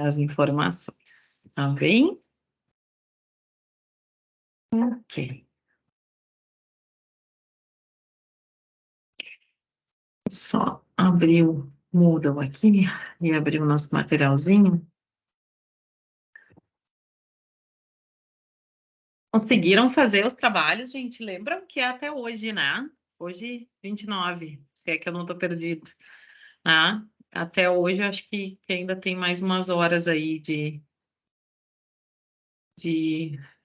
as informações, tá bem? Ok. Só abrir o Moodle aqui e abrir o nosso materialzinho. Conseguiram fazer os trabalhos, gente? Lembram que é até hoje, né? Hoje, 29, se é que eu não estou perdido, né? Até hoje, acho que ainda tem mais umas horas aí de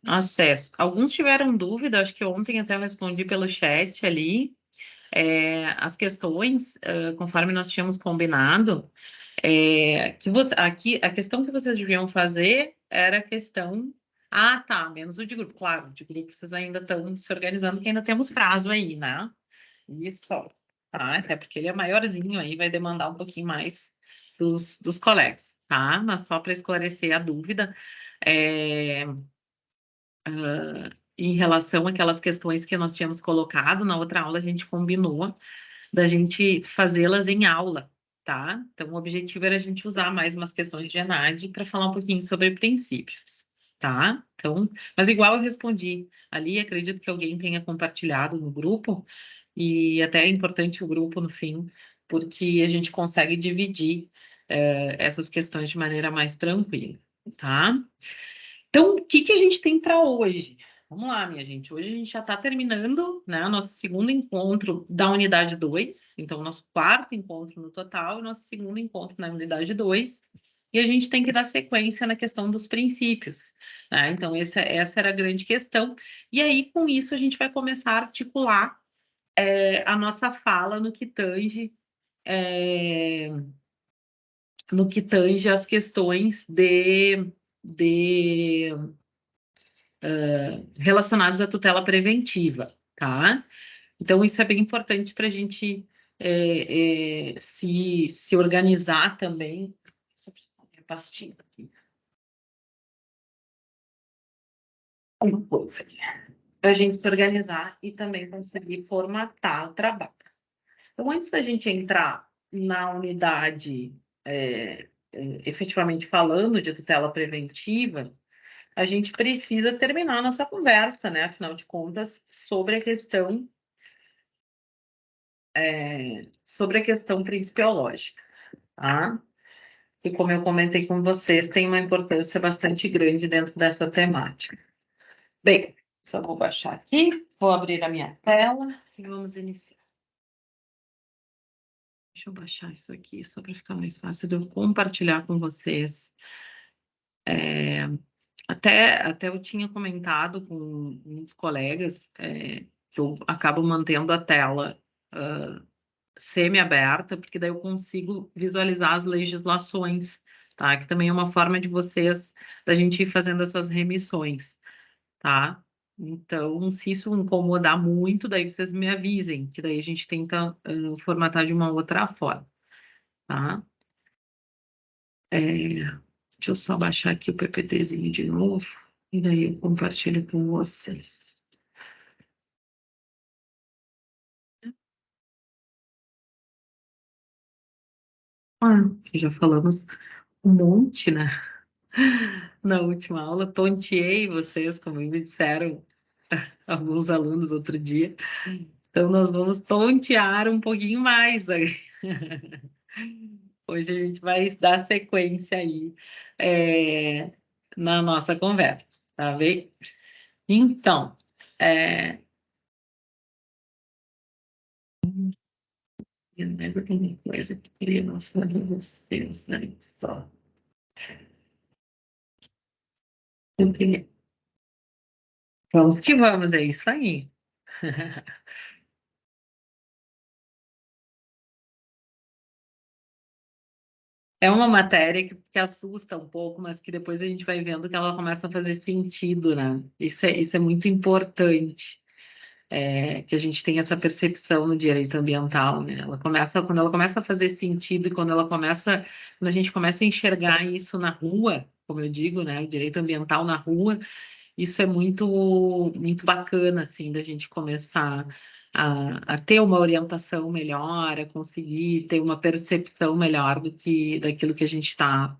acesso. Alguns tiveram dúvida, acho que ontem até eu respondi pelo chat ali. As questões, conforme nós tínhamos combinado, aqui a questão que vocês deviam fazer era a questão. Ah, tá, menos o de grupo. Claro, de grupo vocês ainda estão se organizando, que ainda temos prazo aí, né? Isso, tá? Até porque ele é maiorzinho aí, vai demandar um pouquinho mais dos colegas, tá? Mas só para esclarecer a dúvida, é, em relação àquelas questões que nós tínhamos colocado, na outra aula a gente combinou da gente fazê-las em aula, tá? Então, o objetivo era a gente usar mais umas questões de ENAD para falar um pouquinho sobre princípios, tá? Então, mas igual eu respondi ali, acredito que alguém tenha compartilhado no grupo, e até é importante o grupo no fim, porque a gente consegue dividir essas questões de maneira mais tranquila, tá? Então, o que que a gente tem para hoje? Vamos lá, minha gente. Hoje a gente já está terminando, né, o nosso segundo encontro da unidade 2. Então, nosso quarto encontro no total e nosso segundo encontro na unidade 2. E a gente tem que dar sequência na questão dos princípios, né? Então, essa era a grande questão. E aí, com isso, a gente vai começar a articular a nossa fala é, no que tange as questões de relacionados à tutela preventiva, tá? Então, isso é bem importante para a gente se organizar também. Só preciso minha pastinha aqui. Uma coisa aqui. Para a gente se organizar e também conseguir formatar o trabalho. Então, antes da gente entrar na unidade, efetivamente falando de tutela preventiva, a gente precisa terminar a nossa conversa, né? Afinal de contas, sobre a questão principiológica, tá? E como eu comentei com vocês, tem uma importância bastante grande dentro dessa temática. Bem, só vou baixar aqui, vou abrir a minha tela e vamos iniciar. Deixa eu baixar isso aqui, só para ficar mais fácil de eu compartilhar com vocês. Até eu tinha comentado com uns colegas que eu acabo mantendo a tela semi-aberta, porque daí eu consigo visualizar as legislações, tá? Que também é uma forma de vocês, da gente ir fazendo essas remissões, tá? Então, se isso incomodar muito, daí vocês me avisem, que daí a gente tenta formatar de uma outra forma, tá? Deixa eu só baixar aqui o PPTzinho de novo, e daí eu compartilho com vocês. Já falamos um monte, né? Na última aula, tonteei vocês, como me disseram alguns alunos outro dia. Então, nós vamos tontear um pouquinho mais aí. Hoje a gente vai dar sequência aí na nossa conversa, tá bem? Então, é... mais alguma coisa que eu queria mostrar para vocês aí, só. Vamos que vamos, é isso aí. É uma matéria que assusta um pouco, mas que depois a gente vai vendo que ela começa a fazer sentido, né? Isso é muito importante, que a gente tenha essa percepção no direito ambiental, né? Quando ela começa a fazer sentido e quando a gente começa a enxergar isso na rua, como eu digo, né? O direito ambiental na rua, isso é muito bacana, assim, da gente começar a ter uma orientação melhor, a conseguir ter uma percepção melhor daquilo que a gente está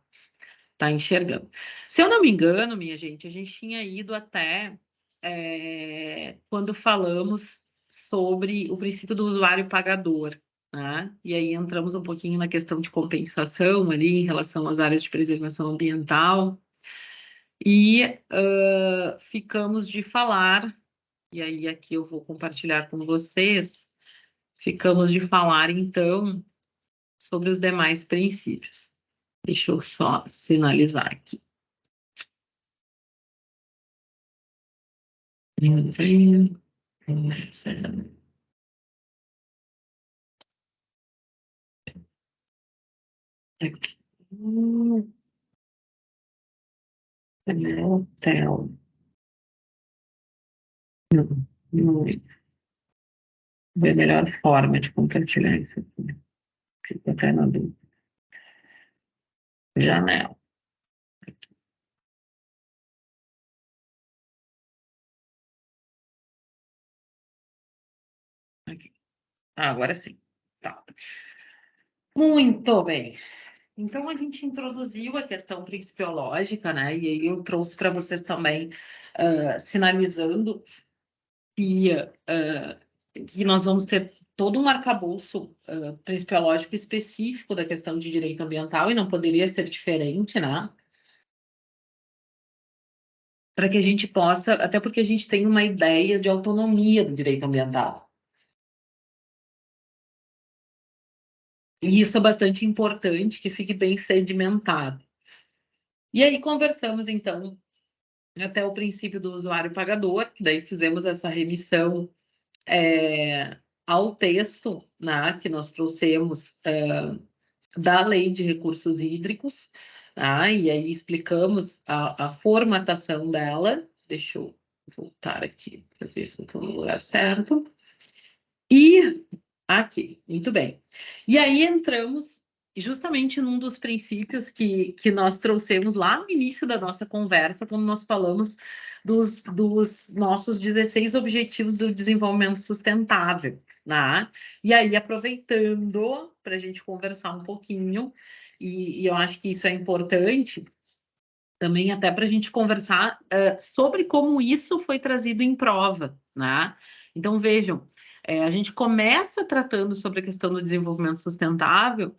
tá enxergando. Se eu não me engano, minha gente, a gente tinha ido até quando falamos sobre o princípio do usuário pagador, né? E aí entramos um pouquinho na questão de compensação ali em relação às áreas de preservação ambiental e ficamos de falar, e aí aqui eu vou compartilhar com vocês, ficamos de falar então sobre os demais princípios. Deixa eu só sinalizar aqui. Aqui. Hotel. Não é a melhor forma de compartilhar isso aqui. Fico até na dúvida. Janela. Aqui. Ah, agora sim. Tá. Muito bem. Então, a gente introduziu a questão principiológica, né? E aí eu trouxe para vocês também, sinalizando que nós vamos ter todo um arcabouço principiológico específico da questão de direito ambiental, e não poderia ser diferente, né? Para que a gente possa, até porque a gente tem uma ideia de autonomia do direito ambiental. E isso é bastante importante que fique bem sedimentado. E aí conversamos, então, até o princípio do usuário pagador, que daí fizemos essa remissão ao texto, né, que nós trouxemos da Lei de Recursos Hídricos, tá? E aí explicamos a formatação dela. Deixa eu voltar aqui para ver se eu estou no lugar certo. E aqui, muito bem. E aí entramos justamente num dos princípios que nós trouxemos lá no início da nossa conversa, quando nós falamos dos nossos 16 Objetivos do Desenvolvimento Sustentável, né? E aí, aproveitando para a gente conversar um pouquinho, e eu acho que isso é importante, também até para a gente conversar sobre como isso foi trazido em prova, né? Então, vejam, a gente começa tratando sobre a questão do desenvolvimento sustentável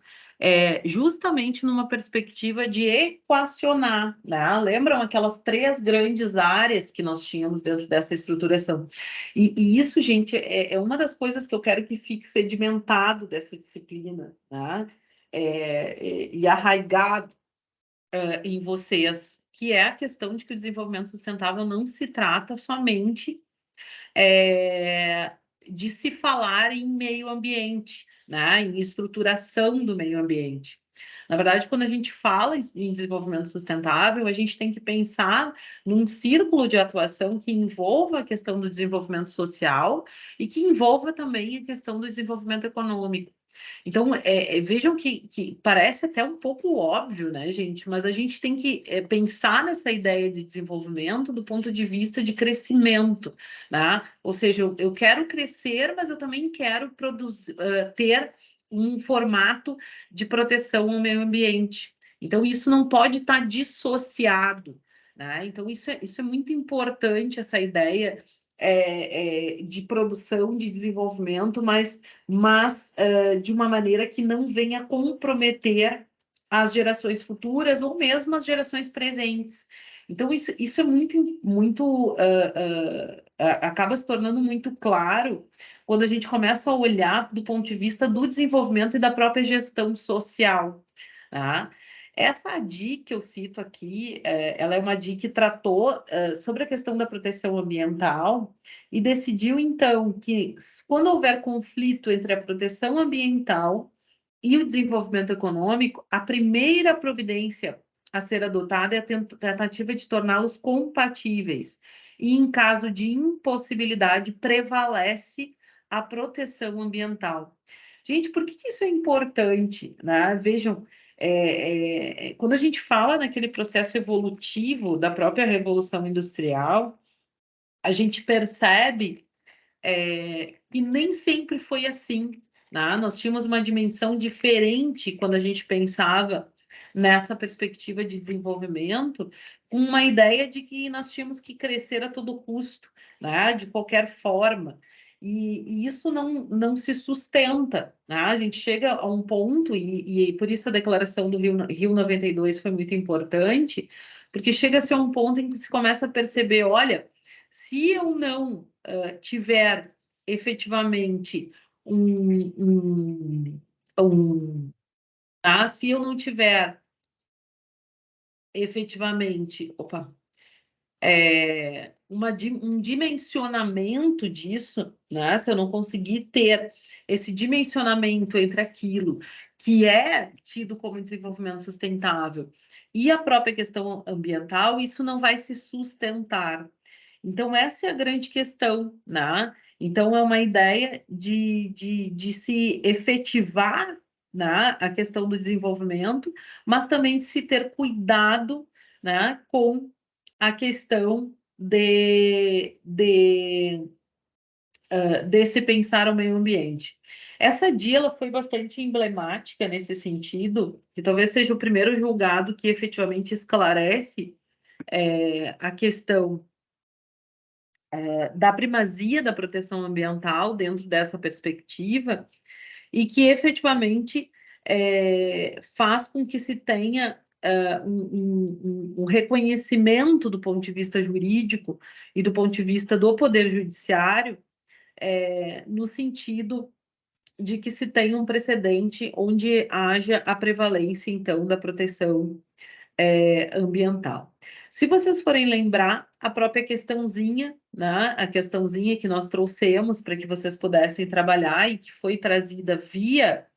justamente numa perspectiva de equacionar, né? Lembram aquelas 3 grandes áreas que nós tínhamos dentro dessa estruturação? E isso, gente, é uma das coisas que eu quero que fique sedimentado dessa disciplina, né? E arraigado em vocês, que é a questão de que o desenvolvimento sustentável não se trata somente de se falar em meio ambiente, né, em estruturação do meio ambiente. Na verdade, quando a gente fala em desenvolvimento sustentável, a gente tem que pensar num círculo de atuação que envolva a questão do desenvolvimento social e que envolva também a questão do desenvolvimento econômico. Então, vejam que parece até um pouco óbvio, né, gente? Mas a gente tem que pensar nessa ideia de desenvolvimento do ponto de vista de crescimento, né? Ou seja, eu quero crescer, mas eu também quero produzir, ter um formato de proteção ao meio ambiente. Então, isso não pode estar dissociado, né? Então, isso é muito importante, essa ideia de produção, de desenvolvimento, mas de uma maneira que não venha comprometer as gerações futuras ou mesmo as gerações presentes. Então, isso é muito acaba se tornando muito claro quando a gente começa a olhar do ponto de vista do desenvolvimento e da própria gestão social, tá? Essa ADI que eu cito aqui, ela é uma ADI que tratou sobre a questão da proteção ambiental e decidiu, então, que quando houver conflito entre a proteção ambiental e o desenvolvimento econômico, a primeira providência a ser adotada é a tentativa de torná-los compatíveis. E, em caso de impossibilidade, prevalece a proteção ambiental. Gente, por que isso é importante, né? Vejam, quando a gente fala naquele processo evolutivo da própria Revolução Industrial, a gente percebe que nem sempre foi assim, né? Nós tínhamos uma dimensão diferente quando a gente pensava nessa perspectiva de desenvolvimento, com uma ideia de que nós tínhamos que crescer a todo custo, né? De qualquer forma. E isso não se sustenta, né? A gente chega a um ponto, e por isso a declaração do Rio 92 foi muito importante, porque chega a ser um ponto em que se começa a perceber, olha, se eu não tiver efetivamente se eu não tiver efetivamente, um dimensionamento disso, né? Se eu não conseguir ter esse dimensionamento entre aquilo que é tido como desenvolvimento sustentável e a própria questão ambiental, isso não vai se sustentar. Então, essa é a grande questão, né? Então, é uma ideia de se efetivar, né, a questão do desenvolvimento, mas também de se ter cuidado, né, com a questão de se pensar o meio ambiente. Essa DIA ela foi bastante emblemática nesse sentido, que talvez seja o primeiro julgado que efetivamente esclarece a questão da primazia da proteção ambiental dentro dessa perspectiva e que efetivamente faz com que se tenha um reconhecimento do ponto de vista jurídico e do ponto de vista do Poder Judiciário, no sentido de que se tenha um precedente onde haja a prevalência, então, da proteção ambiental. Se vocês forem lembrar, a própria questãozinha, né, a questãozinha que nós trouxemos para que vocês pudessem trabalhar e que foi trazida via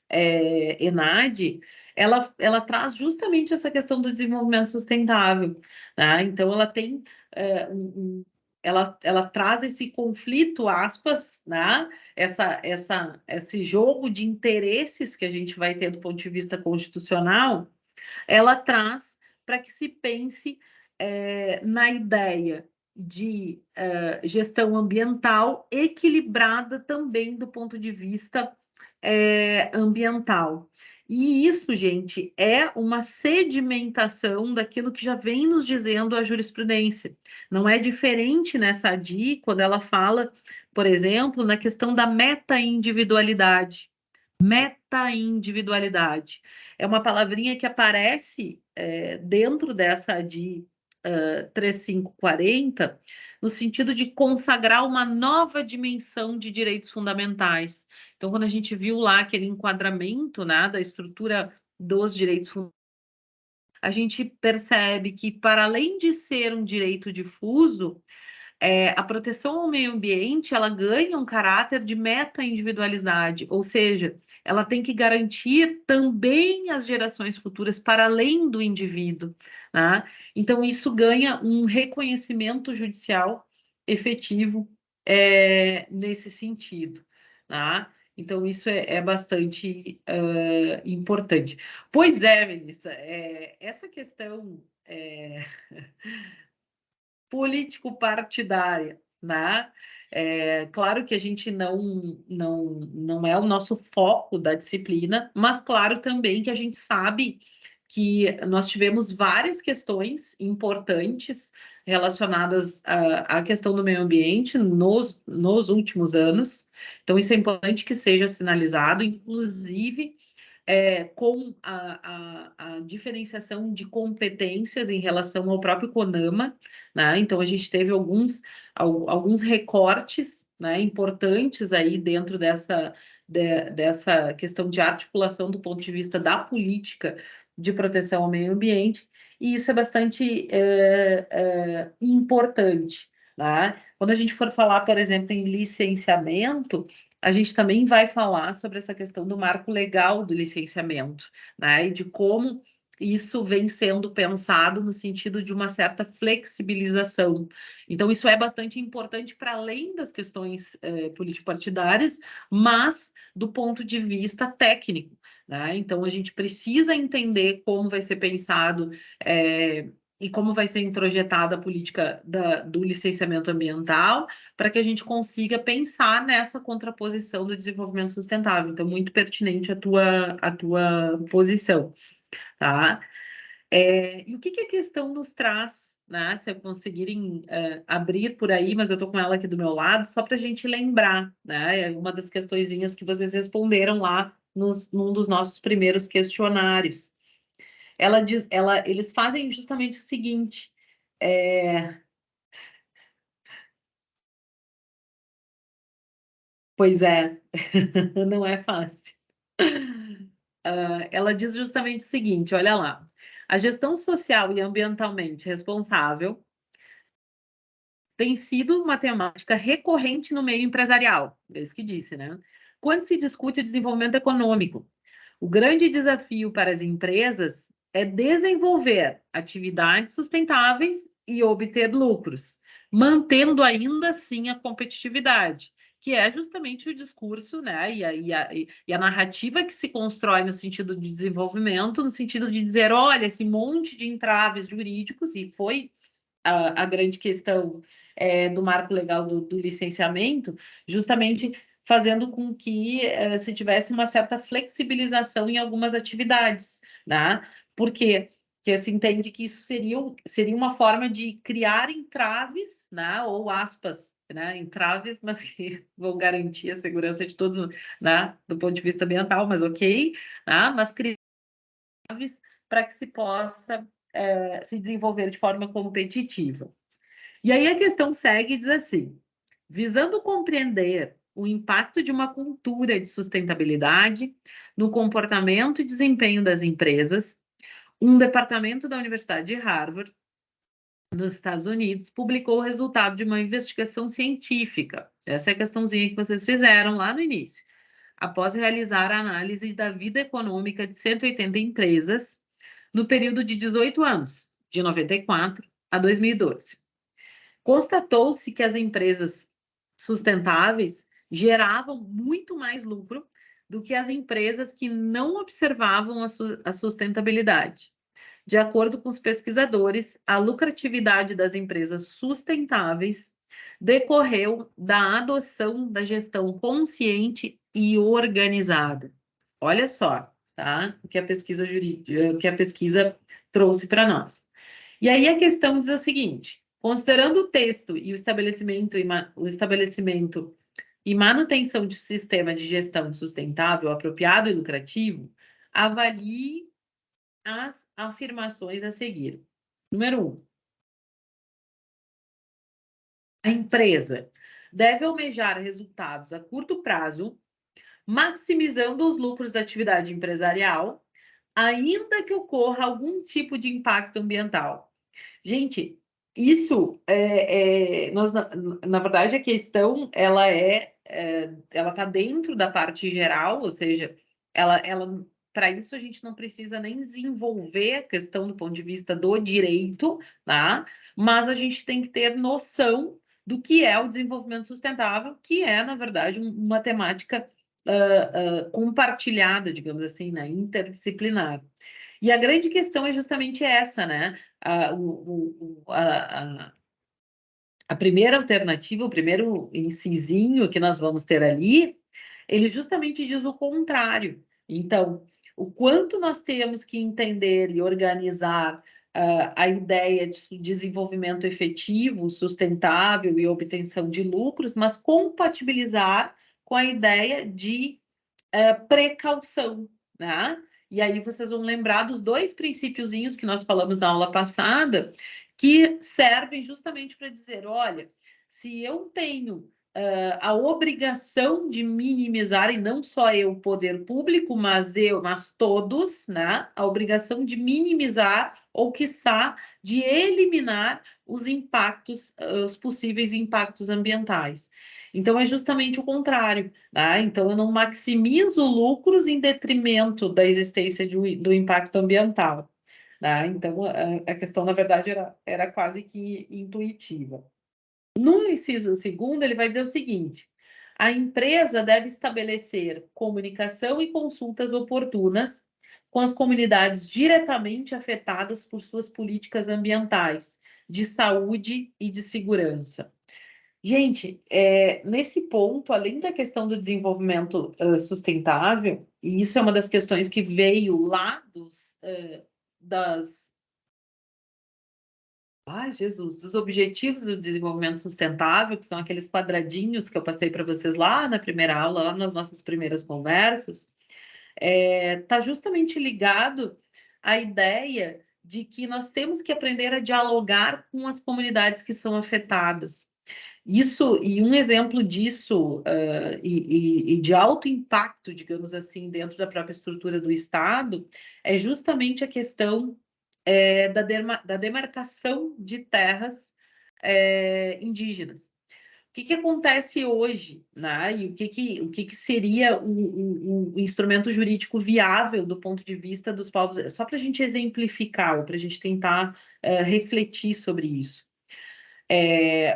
ENAD, ela traz justamente essa questão do desenvolvimento sustentável, né? Então, ela tem ela traz esse conflito, aspas, né? Esse jogo de interesses que a gente vai ter do ponto de vista constitucional, ela traz para que se pense na ideia de gestão ambiental equilibrada também do ponto de vista ambiental. E isso, gente, é uma sedimentação daquilo que já vem nos dizendo a jurisprudência. Não é diferente nessa ADI, quando ela fala, por exemplo, na questão da meta-individualidade. Meta-individualidade. É uma palavrinha que aparece dentro dessa ADI 3540, no sentido de consagrar uma nova dimensão de direitos fundamentais. Então, quando a gente viu lá aquele enquadramento, né, da estrutura dos direitos fundamentais, a gente percebe que, para além de ser um direito difuso, a proteção ao meio ambiente ela ganha um caráter de meta-individualidade, ou seja, ela tem que garantir também as gerações futuras para além do indivíduo, né? Então, isso ganha um reconhecimento judicial efetivo nesse sentido, né? Então, isso é bastante importante. Pois é, Melissa, essa questão político-partidária, né? Claro que a gente não é o nosso foco da disciplina, mas claro também que a gente sabe que nós tivemos várias questões importantes relacionadas à questão do meio ambiente nos últimos anos. Então, isso é importante que seja sinalizado, inclusive com a diferenciação de competências em relação ao próprio CONAMA, né? Então, a gente teve alguns recortes, né, importantes aí dentro dessa questão de articulação do ponto de vista da política de proteção ao meio ambiente, e isso é bastante importante, né? Quando a gente for falar, por exemplo, em licenciamento, a gente também vai falar sobre essa questão do marco legal do licenciamento, né? E de como isso vem sendo pensado no sentido de uma certa flexibilização. Então, isso é bastante importante para além das questões político-partidárias, mas do ponto de vista técnico, né? Então, a gente precisa entender como vai ser pensado e como vai ser introjetada a política do licenciamento ambiental, para que a gente consiga pensar nessa contraposição do desenvolvimento sustentável. Então, muito pertinente a tua posição. tá? E o que a questão nos traz, né? Se eu conseguirem abrir por aí, mas eu estou com ela aqui do meu lado, só para a gente lembrar, né? É uma das questõezinhas que vocês responderam lá num dos nossos primeiros questionários. Eles fazem justamente o seguinte. Pois é, não é fácil. Ela diz justamente o seguinte: olha lá, a gestão social e ambientalmente responsável tem sido uma temática recorrente no meio empresarial, é isso que disse, né? Quando se discute o desenvolvimento econômico, o grande desafio para as empresas é desenvolver atividades sustentáveis e obter lucros, mantendo ainda assim a competitividade, que é justamente o discurso, né, e a narrativa que se constrói no sentido de desenvolvimento, no sentido de dizer, olha, esse monte de entraves jurídicos, e foi a grande questão do marco legal do licenciamento, justamente fazendo com que se tivesse uma certa flexibilização em algumas atividades, né? Porque se entende que isso seria uma forma de criar entraves, né? Ou aspas, né? Entraves, mas que vão garantir a segurança de todos, né? Do ponto de vista ambiental, mas ok, né? Mas criar entraves para que se possa se desenvolver de forma competitiva. E aí a questão segue e diz assim: visando compreender o impacto de uma cultura de sustentabilidade no comportamento e desempenho das empresas, um departamento da Universidade de Harvard, nos Estados Unidos, publicou o resultado de uma investigação científica. Essa é a questãozinha que vocês fizeram lá no início. Após realizar a análise da vida econômica de 180 empresas no período de 18 anos, de 94 a 2012. Constatou-se que as empresas sustentáveis geravam muito mais lucro do que as empresas que não observavam a sustentabilidade. De acordo com os pesquisadores, a lucratividade das empresas sustentáveis decorreu da adoção da gestão consciente e organizada. Olha só, tá? O que a pesquisa jurídica, o que a pesquisa trouxe para nós. E aí a questão diz o seguinte: considerando o texto e o estabelecimento e manutenção de um sistema de gestão sustentável, apropriado e lucrativo, avalie as afirmações a seguir. Número 1. A empresa deve almejar resultados a curto prazo, maximizando os lucros da atividade empresarial, ainda que ocorra algum tipo de impacto ambiental. Gente, isso na verdade, a questão ela está dentro da parte geral, ou seja, ela para isso a gente não precisa nem desenvolver a questão do ponto de vista do direito, tá? Mas a gente tem que ter noção do que é o desenvolvimento sustentável, que é, na verdade, uma temática compartilhada, digamos assim, né? Interdisciplinar. E a grande questão é justamente essa, né? A primeira alternativa, o primeiro incisinho que nós vamos ter ali, ele justamente diz o contrário. Então, o quanto nós temos que entender e organizar a ideia de desenvolvimento efetivo, sustentável e obtenção de lucros, mas compatibilizar com a ideia de precaução, né? E aí vocês vão lembrar dos dois princípiozinhos que nós falamos na aula passada, que servem justamente para dizer, olha, se eu tenho a obrigação de minimizar, e não só eu, o poder público, mas todos, né? A obrigação de minimizar ou, quiçá, de eliminar os impactos, os possíveis impactos ambientais. Então, é justamente o contrário. Tá? Então, eu não maximizo lucros em detrimento da existência do impacto ambiental. Tá? Então, a questão, na verdade, era quase que intuitiva. No inciso segundo, ele vai dizer o seguinte: a empresa deve estabelecer comunicação e consultas oportunas com as comunidades diretamente afetadas por suas políticas ambientais, de saúde e de segurança. Gente, nesse ponto, além da questão do desenvolvimento sustentável, e isso é uma das questões que veio lá das. Ai, Jesus, dos Objetivos do Desenvolvimento Sustentável, que são aqueles quadradinhos que eu passei para vocês lá na primeira aula, lá nas nossas primeiras conversas, está justamente ligado à ideia de que nós temos que aprender a dialogar com as comunidades que são afetadas. Isso, e um exemplo disso, e de alto impacto, digamos assim, dentro da própria estrutura do Estado, é justamente a questão da demarcação de terras indígenas. O que acontece hoje, né? E o que seria o instrumento jurídico viável do ponto de vista dos povos, só para a gente exemplificar, ou para a gente tentar refletir sobre isso.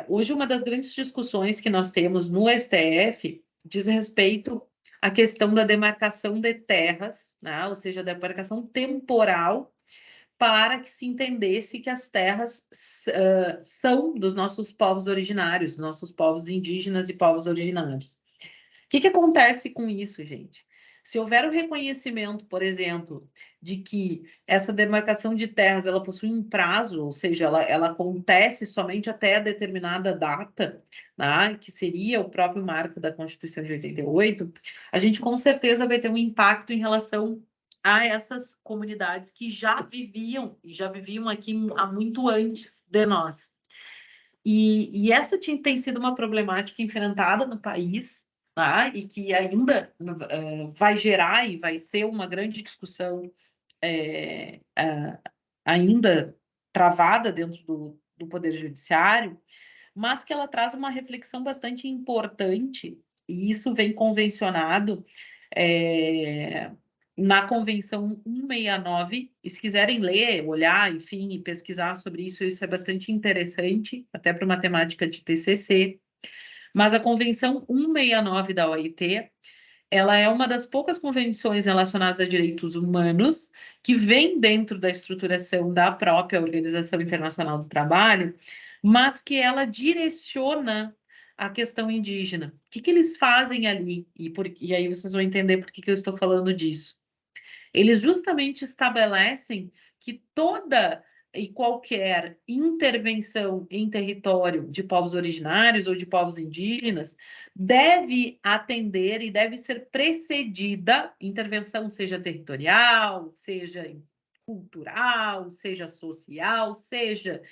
Hoje, uma das grandes discussões que nós temos no STF diz respeito à questão da demarcação de terras, né? Ou seja, da demarcação temporal, para que se entendesse que as terras são dos nossos povos originários, nossos povos indígenas e povos originários. O que acontece com isso, gente? Se houver o reconhecimento, por exemplo, de que essa demarcação de terras ela possui um prazo, ou seja, ela acontece somente até determinada data, né, que seria o próprio marco da Constituição de 88, a gente com certeza vai ter um impacto em relação a essas comunidades que já viviam aqui há muito antes de nós. E essa tem sido uma problemática enfrentada no país, tá? E que ainda vai gerar e vai ser uma grande discussão ainda travada dentro do Poder Judiciário, mas que ela traz uma reflexão bastante importante, e isso vem convencionado na Convenção 169, e se quiserem ler, olhar, enfim, e pesquisar sobre isso, isso é bastante interessante, até para uma temática de TCC, mas a Convenção 169 da OIT, ela é uma das poucas convenções relacionadas a direitos humanos que vem dentro da estruturação da própria Organização Internacional do Trabalho, mas que ela direciona a questão indígena. O que eles fazem ali? E aí vocês vão entender por que eu estou falando disso. Eles justamente estabelecem que toda e qualquer intervenção em território de povos originários ou de povos indígenas deve atender e deve ser precedida, intervenção seja territorial, seja cultural, seja social, seja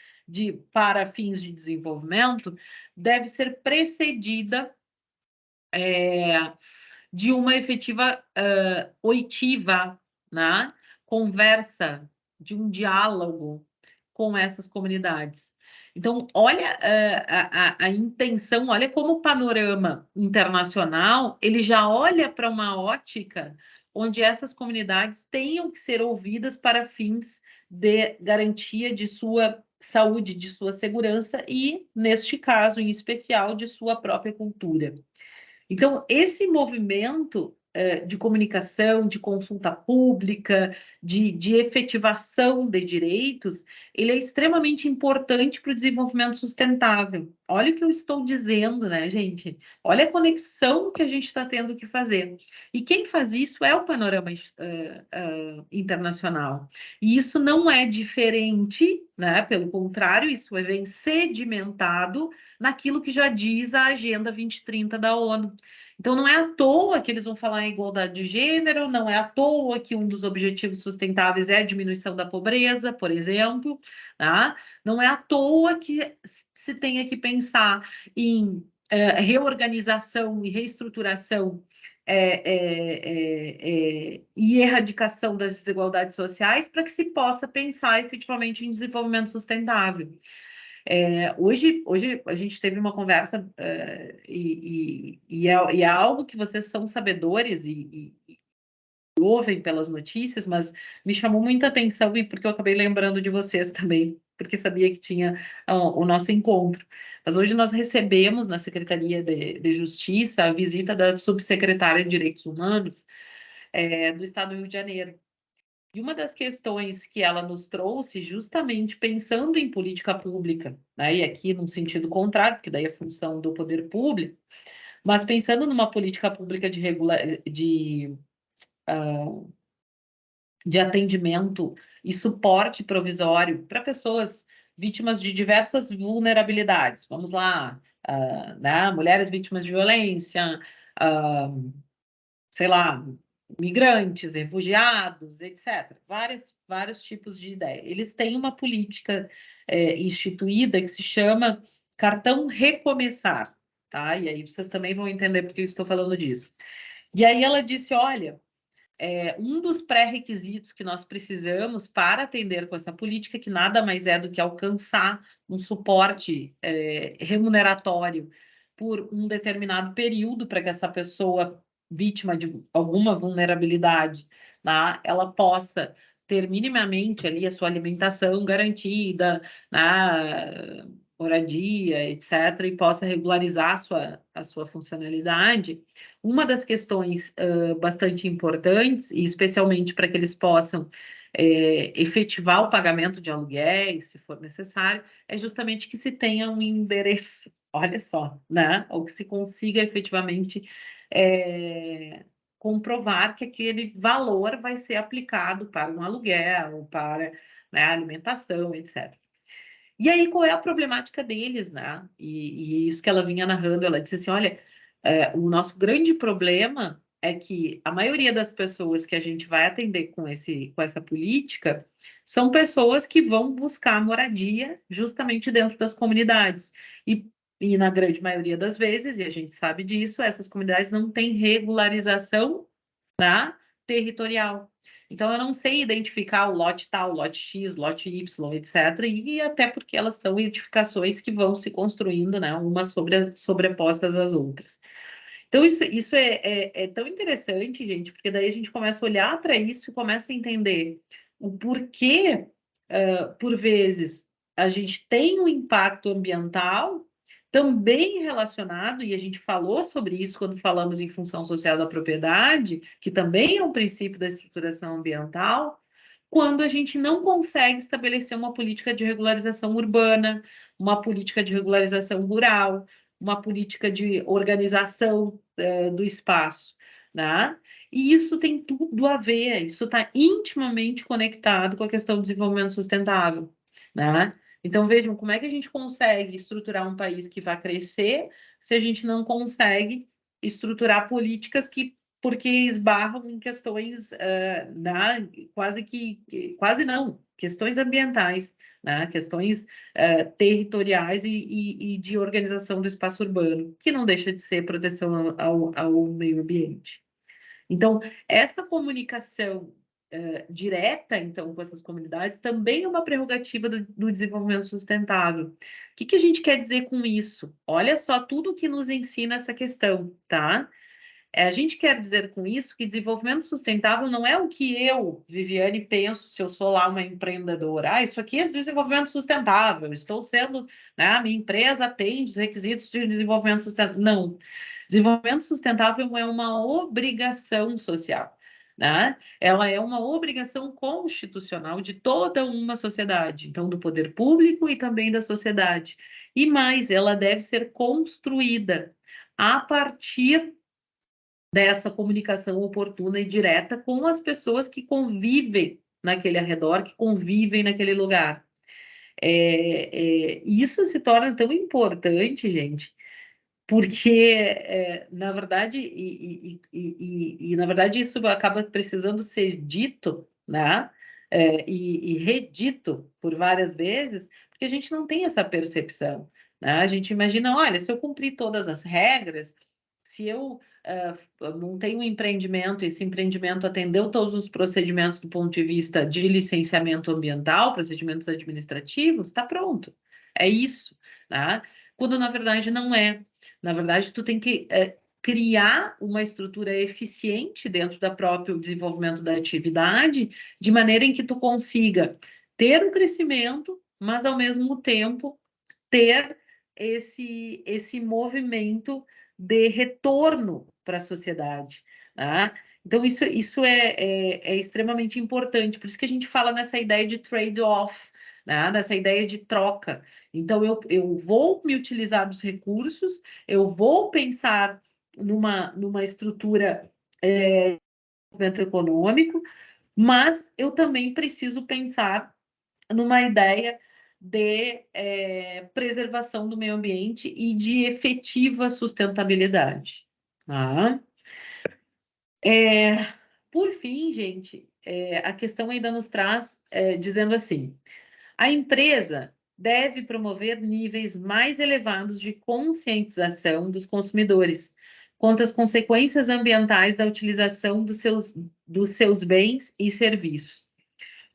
para fins de desenvolvimento, deve ser precedida de uma efetiva oitiva, né? Conversa, de um diálogo com essas comunidades. Então, olha a intenção, olha como o panorama internacional, ele já olha para uma ótica onde essas comunidades tenham que ser ouvidas para fins de garantia de sua saúde, de sua segurança e, neste caso em especial, de sua própria cultura. Então, esse movimento de comunicação, de consulta pública, de efetivação de direitos, ele é extremamente importante para o desenvolvimento sustentável. Olha o que eu estou dizendo, né, gente? Olha a conexão que a gente está tendo que fazer. E quem faz isso é o panorama internacional. E isso não é diferente, né? Pelo contrário, isso vem sedimentado naquilo que já diz a Agenda 2030 da ONU. Então, não é à toa que eles vão falar em igualdade de gênero, não é à toa que um dos objetivos sustentáveis é a diminuição da pobreza, por exemplo, tá? Não é à toa que se tenha que pensar em reorganização e reestruturação e erradicação das desigualdades sociais para que se possa pensar efetivamente em desenvolvimento sustentável. Hoje a gente teve uma conversa e é algo que vocês são sabedores e ouvem pelas notícias, mas me chamou muita atenção e porque eu acabei lembrando de vocês também, porque sabia que tinha o nosso encontro. Mas hoje nós recebemos na Secretaria de Justiça a visita da subsecretária de Direitos Humanos do Estado do Rio de Janeiro. E uma das questões que ela nos trouxe, justamente pensando em política pública, né, e aqui num sentido contrário, porque daí é função do poder público, mas pensando numa política pública de atendimento e suporte provisório para pessoas vítimas de diversas vulnerabilidades. Vamos lá, né, mulheres vítimas de violência, uh, sei lá, migrantes, refugiados, etc. Vários tipos de ideia. Eles têm uma política instituída que se chama Cartão Recomeçar, tá? E aí vocês também vão entender por que eu estou falando disso. E aí ela disse, olha, um dos pré-requisitos que nós precisamos para atender com essa política, que nada mais é do que alcançar um suporte remuneratório por um determinado período para que essa pessoa vítima de alguma vulnerabilidade, né, ela possa ter minimamente ali a sua alimentação garantida, né, moradia, etc., e possa regularizar a sua funcionalidade. Uma das questões bastante importantes, e especialmente para que eles possam efetivar o pagamento de aluguéis, se for necessário, é justamente que se tenha um endereço, olha só, né? Ou que se consiga efetivamente comprovar que aquele valor vai ser aplicado para um aluguel, para, né, alimentação, etc. E aí, qual é a problemática deles, né? E isso que ela vinha narrando, ela disse assim, olha, o nosso grande problema é que a maioria das pessoas que a gente vai atender com essa política são pessoas que vão buscar moradia justamente dentro das comunidades. E na grande maioria das vezes, e a gente sabe disso, essas comunidades não têm regularização, tá, territorial. Então, eu não sei identificar o lote tal, lote X, lote Y, etc. E até porque elas são edificações que vão se construindo, né, umas sobrepostas às outras. Então, isso é tão interessante, gente, porque daí a gente começa a olhar para isso e começa a entender o porquê, por vezes, a gente tem um impacto ambiental também relacionado, e a gente falou sobre isso quando falamos em função social da propriedade, que também é um princípio da estruturação ambiental, quando a gente não consegue estabelecer uma política de regularização urbana, uma política de regularização rural, uma política de organização do espaço, né? E isso tem tudo a ver, isso está intimamente conectado com a questão do desenvolvimento sustentável, né? Então, vejam, como é que a gente consegue estruturar um país que vai crescer se a gente não consegue estruturar políticas porque esbarram em questões, quase não, questões ambientais, né? Questões territoriais e de organização do espaço urbano, que não deixa de ser proteção ao meio ambiente. Então, essa comunicação direta, então, com essas comunidades, também é uma prerrogativa do desenvolvimento sustentável. O que a gente quer dizer com isso? Olha só tudo que nos ensina essa questão, tá? A gente quer dizer com isso que desenvolvimento sustentável não é o que eu, Viviane, penso se eu sou lá uma empreendedora. Ah, isso aqui é desenvolvimento sustentável, estou sendo, né, a minha empresa atende os requisitos de desenvolvimento sustentável. Não. Desenvolvimento sustentável é uma obrigação social, né? Ela é uma obrigação constitucional de toda uma sociedade, então do poder público e também da sociedade. E mais, ela deve ser construída a partir dessa comunicação oportuna e direta com as pessoas que convivem naquele arredor, que convivem naquele lugar. Isso se torna tão importante, gente, porque, na verdade, na verdade, isso acaba precisando ser dito, né? E redito por várias vezes, porque a gente não tem essa percepção, né? A gente imagina, olha, se eu cumprir todas as regras, se eu montei um empreendimento, esse empreendimento atendeu todos os procedimentos do ponto de vista de licenciamento ambiental, procedimentos administrativos, está pronto. É isso, né? Quando na verdade não é. Na verdade, tu tem que criar uma estrutura eficiente dentro do próprio desenvolvimento da atividade, de maneira em que tu consiga ter um crescimento, mas ao mesmo tempo ter esse movimento de retorno para a sociedade, né? Então, isso é extremamente importante. Por isso que a gente fala nessa ideia de trade-off, né? Nessa ideia de troca. Então, eu vou me utilizar dos recursos, eu vou pensar numa estrutura de desenvolvimento econômico, mas eu também preciso pensar numa ideia de preservação do meio ambiente e de efetiva sustentabilidade. Tá? Por fim, gente, a questão ainda nos traz dizendo assim: a empresa deve promover níveis mais elevados de conscientização dos consumidores quanto às consequências ambientais da utilização dos seus bens e serviços.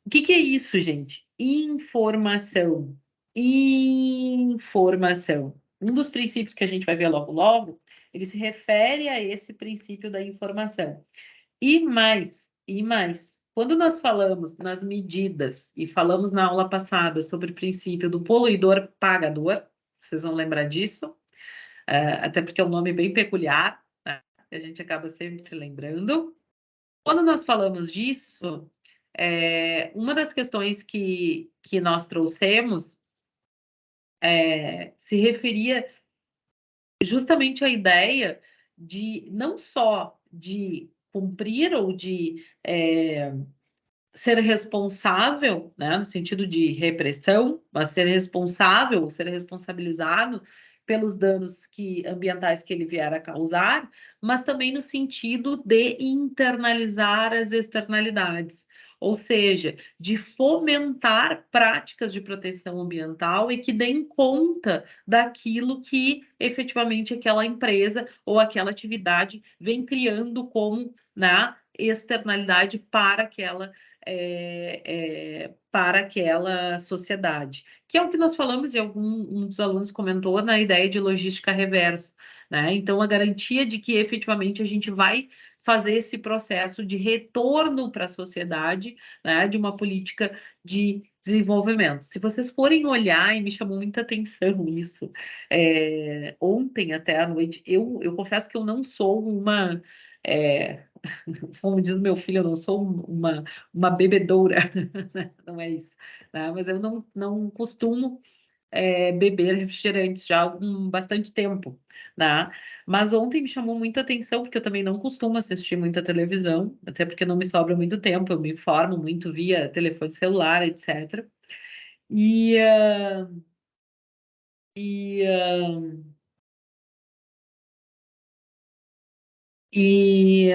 O que que é isso, gente? Informação. Informação. Um dos princípios que a gente vai ver logo logo, ele se refere a esse princípio da informação. E mais, quando nós falamos nas medidas e falamos na aula passada sobre o princípio do poluidor pagador, vocês vão lembrar disso, até porque é um nome bem peculiar, né? Que a gente acaba sempre lembrando. Quando nós falamos disso, uma das questões que nós trouxemos se referia justamente à ideia de não só de cumprir ou de ser responsável, né, no sentido de repressão, mas ser responsável, ser responsabilizado pelos danos ambientais que ele vier a causar, mas também no sentido de internalizar as externalidades, ou seja, de fomentar práticas de proteção ambiental e que deem conta daquilo que efetivamente aquela empresa ou aquela atividade vem criando como, né, externalidade para aquela sociedade, que é o que nós falamos e um dos alunos comentou na ideia de logística reversa, né? Então, a garantia de que efetivamente a gente vai fazer esse processo de retorno para a sociedade, né, de uma política de desenvolvimento. Se vocês forem olhar, e me chamou muita atenção isso, ontem até à noite, eu confesso que eu não sou é, como diz o meu filho, eu não sou uma bebedoura, não é isso, né? Mas eu não costumo beber refrigerantes já há bastante tempo, né? Mas ontem me chamou muita atenção, porque eu também não costumo assistir muita televisão, até porque não me sobra muito tempo, eu me informo muito via telefone celular, etc. E, ah, e, ah, e,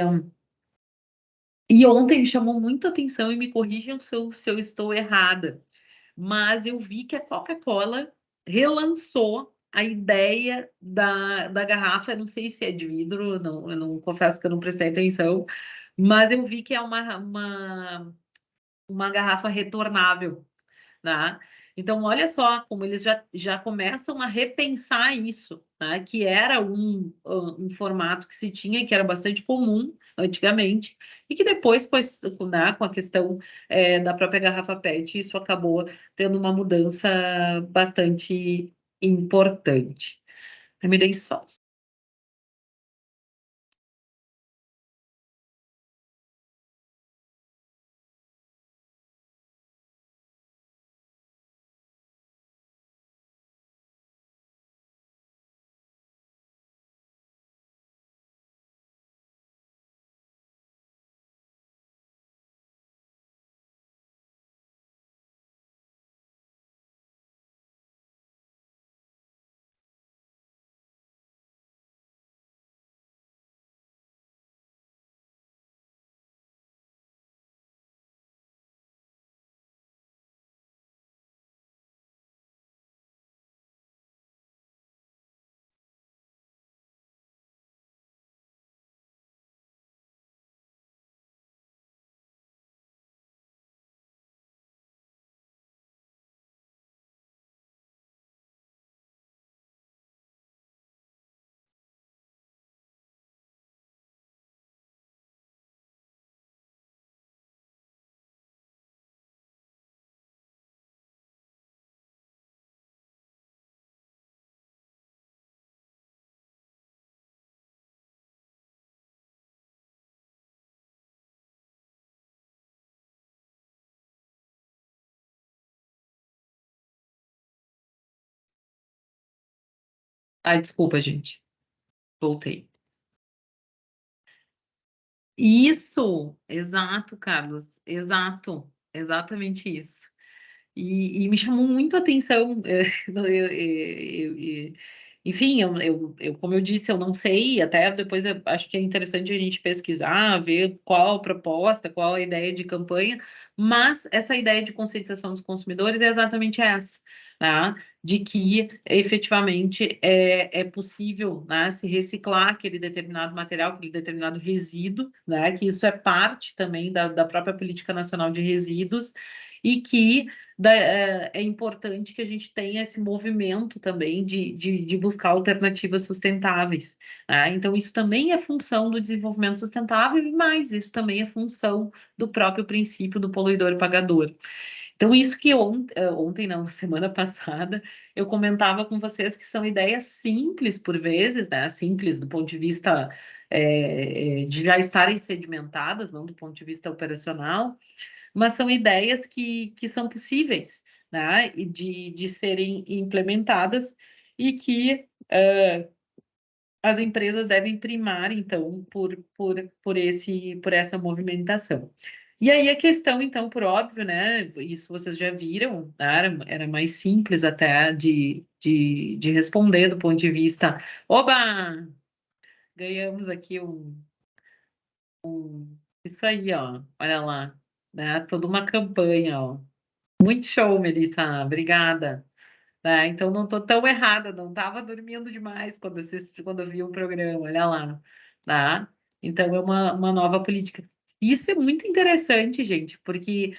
e ontem me chamou muita atenção, e me corrijam se eu estou errada, mas eu vi que a Coca-Cola relançou a ideia da garrafa. Eu não sei se é de vidro, não, eu não confesso que eu não prestei atenção, mas eu vi que é uma garrafa retornável, né? Então, olha só como eles já começam a repensar isso, né? Que era um formato que se tinha, que era bastante comum antigamente, e que depois, né, com a questão da própria garrafa PET, isso acabou tendo uma mudança bastante importante. Eu me dei só. Ai, desculpa, gente. Voltei. Isso, exato, Carlos, exato, exatamente isso. E me chamou muito a atenção, enfim, como eu disse, eu não sei, até depois eu acho que é interessante a gente pesquisar, ver qual a proposta, qual a ideia de campanha, mas essa ideia de conscientização dos consumidores é exatamente essa, tá? De que efetivamente é possível, né, se reciclar aquele determinado material, aquele determinado resíduo, né? Que isso é parte também da própria Política Nacional de Resíduos, e que é importante que a gente tenha esse movimento também de buscar alternativas sustentáveis, né? Então, isso também é função do desenvolvimento sustentável, e mais, isso também é função do próprio princípio do poluidor e pagador. Então, isso que ontem, não, semana passada, eu comentava com vocês que são ideias simples por vezes, né? Simples do ponto de vista de já estarem sedimentadas, não do ponto de vista operacional, mas são ideias que são possíveis, né, e de serem implementadas, e que as empresas devem primar, então, por essa movimentação. E aí a questão, então, por óbvio, né, isso vocês já viram, né, era mais simples até de responder do ponto de vista, oba, ganhamos aqui isso aí, ó, olha lá, né, toda uma campanha, ó. Muito show, Melissa. Obrigada. Tá, então não estou tão errada, não estava dormindo demais quando eu vi o programa, olha lá. Tá? Então é uma nova política. Isso é muito interessante, gente, porque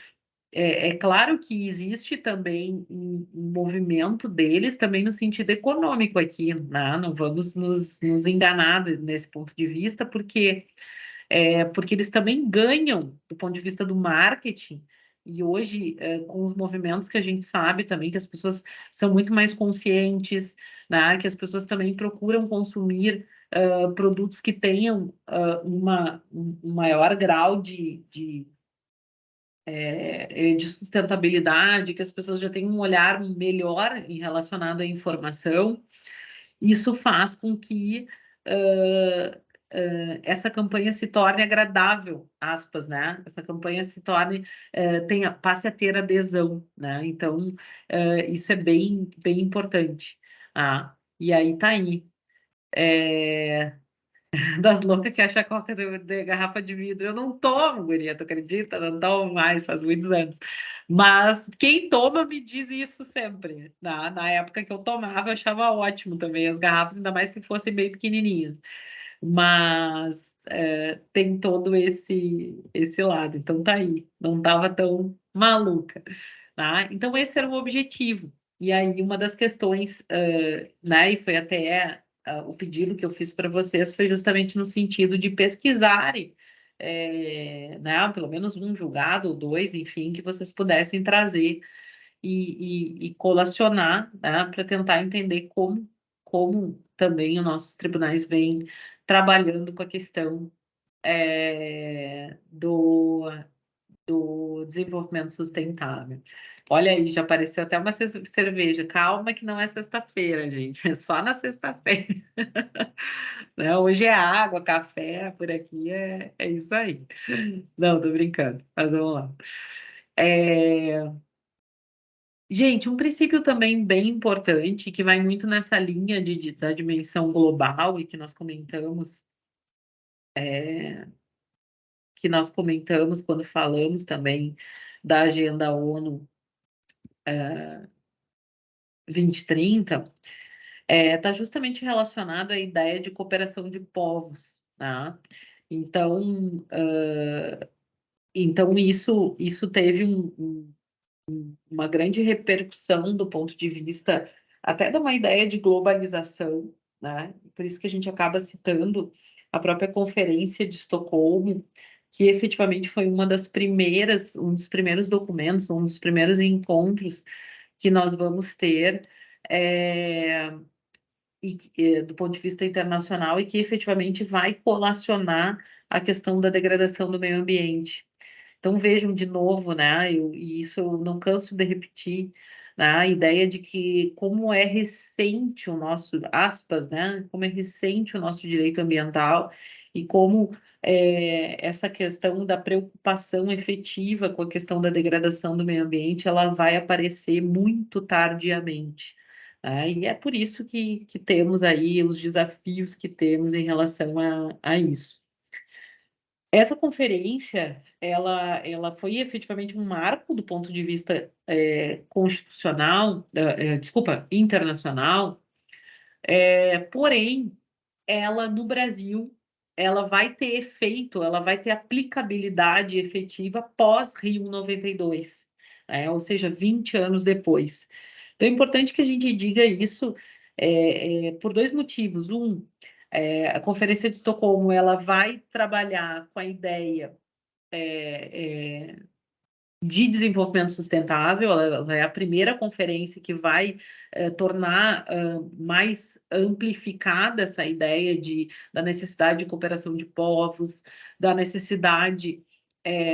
é claro que existe também um movimento deles também no sentido econômico aqui, né? Não vamos nos enganar nesse ponto de vista, porque eles também ganham do ponto de vista do marketing. E hoje, com os movimentos que a gente sabe também, que as pessoas são muito mais conscientes, né? Que as pessoas também procuram consumir produtos que tenham um maior grau de sustentabilidade, que as pessoas já têm um olhar melhor em relacionado à informação. Isso faz com que essa campanha se torne agradável, aspas, né? Essa campanha se torne, passe a ter adesão, né? Então, isso é bem, bem importante. Ah, e aí tá aí. Das loucas que acham coca de garrafa de vidro. Eu não tomo, guria, tu acredita? Não tomo mais, faz muitos anos. Mas quem toma me diz isso sempre. Na época que eu tomava, eu achava ótimo também as garrafas, ainda mais se fossem bem pequenininhas. Mas tem todo esse lado. Então tá aí, não estava tão maluca. Tá? Então esse era o objetivo. E aí uma das questões, né, e foi até o pedido que eu fiz para vocês, foi justamente no sentido de pesquisarem, né, pelo menos um julgado ou dois, enfim, que vocês pudessem trazer e colacionar, né, para tentar entender como também os nossos tribunais vêm trabalhando com a questão do desenvolvimento sustentável. Olha aí, já apareceu até uma cerveja. Calma que não é sexta-feira, gente. É só na sexta-feira. Né? Hoje é água, café, por aqui é isso aí. Não, tô brincando, mas vamos lá. É, Gente, um princípio também bem importante, que vai muito nessa linha da dimensão global e que nós comentamos quando falamos também da Agenda ONU 2030, está justamente relacionado à ideia de cooperação de povos, tá? Então, então isso teve uma grande repercussão do ponto de vista até de uma ideia de globalização, né? Por isso que a gente acaba citando a própria Conferência de Estocolmo, que efetivamente foi um dos primeiros documentos, um dos primeiros encontros que nós vamos ter é, do ponto de vista internacional, e que efetivamente vai colacionar a questão da degradação do meio ambiente. Então vejam de novo, né? E isso eu não canso de repetir. né? A ideia de que como é recente o nosso, aspas, né? Como é recente o nosso direito ambiental e como essa questão da preocupação efetiva com a questão da degradação do meio ambiente, ela vai aparecer muito tardiamente, né? E é por isso que temos aí os desafios que temos em relação a isso. Essa conferência, ela foi efetivamente um marco do ponto de vista constitucional, desculpa, internacional, porém, ela no Brasil, ela vai ter efeito, ela vai ter aplicabilidade efetiva pós Rio 92, ou seja, 20 anos depois. Então é importante que a gente diga isso por dois motivos. Um, a Conferência de Estocolmo ela vai trabalhar com a ideia de desenvolvimento sustentável, ela é a primeira conferência que vai tornar mais amplificada essa ideia da necessidade de cooperação de povos, da necessidade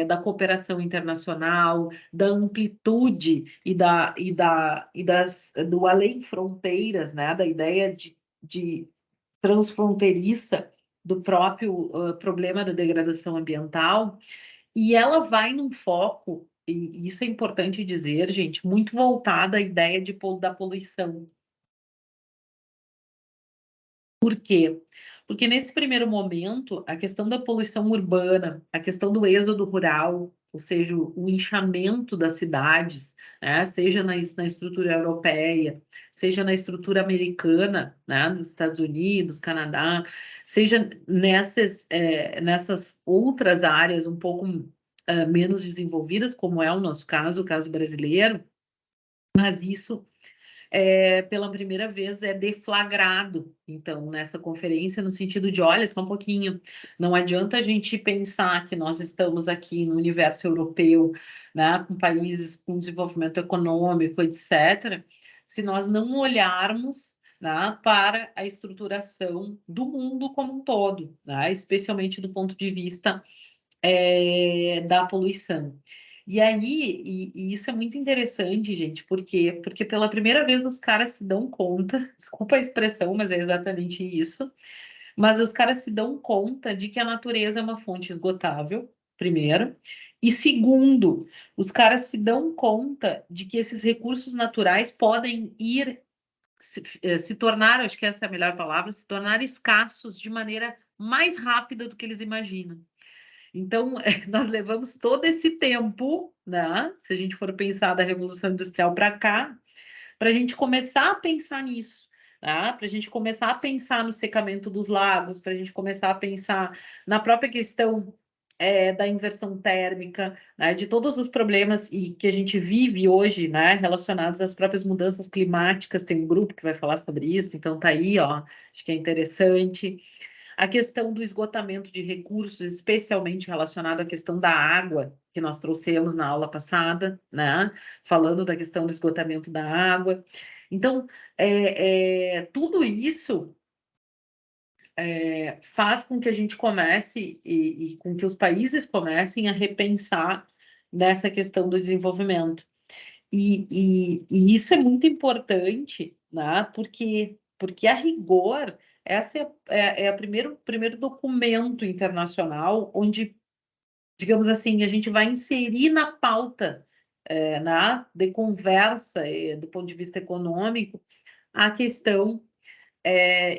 da cooperação internacional, da amplitude do além fronteiras, né, da ideia de transfronteiriça do próprio problema da degradação ambiental, e ela vai num foco, e isso é importante dizer, gente, muito voltada à ideia da poluição. Por quê? Porque nesse primeiro momento, a questão da poluição urbana, a questão do êxodo rural, ou seja, o inchamento das cidades, né, seja na estrutura europeia, seja na estrutura americana, né, dos Estados Unidos, Canadá, seja nessas outras áreas um pouco menos desenvolvidas, como é o nosso caso, o caso brasileiro, mas isso pela primeira vez é deflagrado, então, nessa conferência, no sentido de, olha, só um pouquinho, não adianta a gente pensar que nós estamos aqui no universo europeu, né, com países com desenvolvimento econômico, etc., se nós não olharmos, né, para a estruturação do mundo como um todo, né, especialmente do ponto de vista da poluição. E aí, e isso é muito interessante, gente, porque pela primeira vez os caras se dão conta, desculpa a expressão, mas é exatamente isso, mas os caras se dão conta de que a natureza é uma fonte esgotável, primeiro, e segundo, os caras se dão conta de que esses recursos naturais podem se tornar, acho que essa é a melhor palavra, se tornar escassos de maneira mais rápida do que eles imaginam. Então, nós levamos todo esse tempo, né? Se a gente for pensar da Revolução Industrial para cá, para a gente começar a pensar nisso, né? Para a gente começar a pensar no secamento dos lagos, para a gente começar a pensar na própria questão da inversão térmica, né? De todos os problemas que a gente vive hoje, né? Relacionados às próprias mudanças climáticas. Tem um grupo que vai falar sobre isso, então tá aí, ó. Acho que é interessante. A questão do esgotamento de recursos, especialmente relacionado à questão da água, que nós trouxemos na aula passada, né? Falando da questão do esgotamento da água. Então, tudo isso faz com que a gente comece e com que os países comecem a repensar nessa questão do desenvolvimento. E isso é muito importante, né? Porque a rigor, essa é a primeiro documento internacional onde, digamos assim, a gente vai inserir na pauta, de conversa, do ponto de vista econômico, a questão,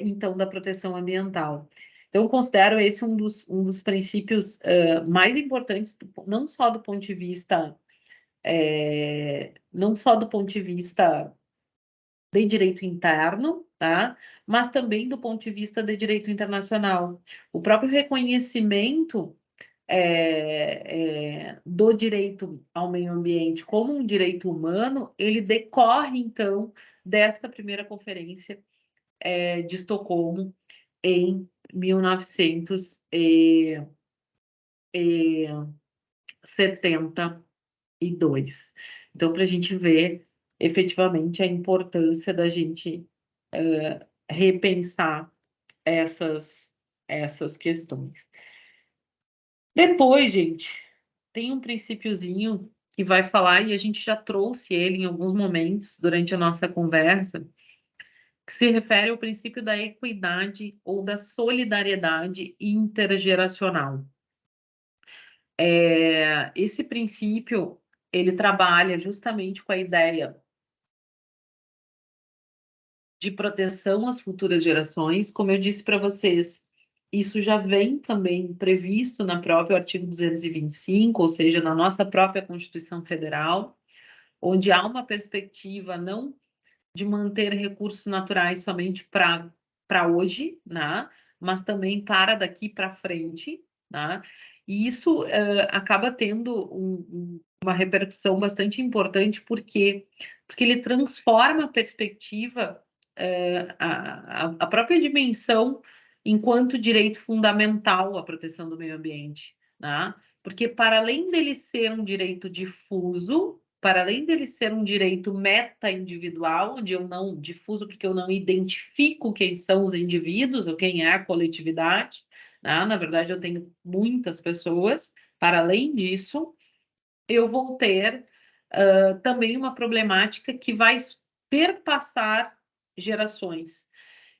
então, da proteção ambiental. Então, eu considero esse um dos princípios mais importantes, não só do ponto de vista não só do ponto de vista de direito interno, tá? Mas também do ponto de vista de direito internacional. O próprio reconhecimento do direito ao meio ambiente como um direito humano, ele decorre, então, desta primeira conferência de Estocolmo em 1972. Então, para a gente ver efetivamente a importância da gente repensar essas questões. Depois, gente, tem um princípiozinho que vai falar, e a gente já trouxe ele em alguns momentos durante a nossa conversa, que se refere ao princípio da equidade ou da solidariedade intergeracional. Esse princípio, ele trabalha justamente com a ideia de proteção às futuras gerações. Como eu disse para vocês, isso já vem também previsto na própria artigo 225, ou seja, na nossa própria Constituição Federal, onde há uma perspectiva não de manter recursos naturais somente para hoje, né? Mas também para daqui para frente, né? E isso acaba tendo uma repercussão bastante importante, porque ele transforma a perspectiva, a própria dimensão enquanto direito fundamental à proteção do meio ambiente, né? Porque para além dele ser um direito difuso, para além dele ser um direito meta-individual, onde eu não difuso porque eu não identifico quem são os indivíduos ou quem é a coletividade, né? Na verdade, eu tenho muitas pessoas. Para além disso, eu vou ter também uma problemática que vai perpassar gerações.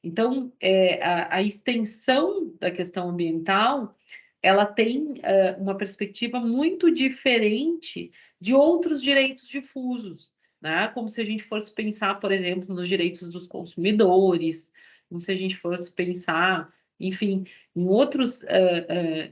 Então, a extensão da questão ambiental, ela tem uma perspectiva muito diferente de outros direitos difusos, né? Como se a gente fosse pensar, por exemplo, nos direitos dos consumidores, como se a gente fosse pensar, enfim, em outros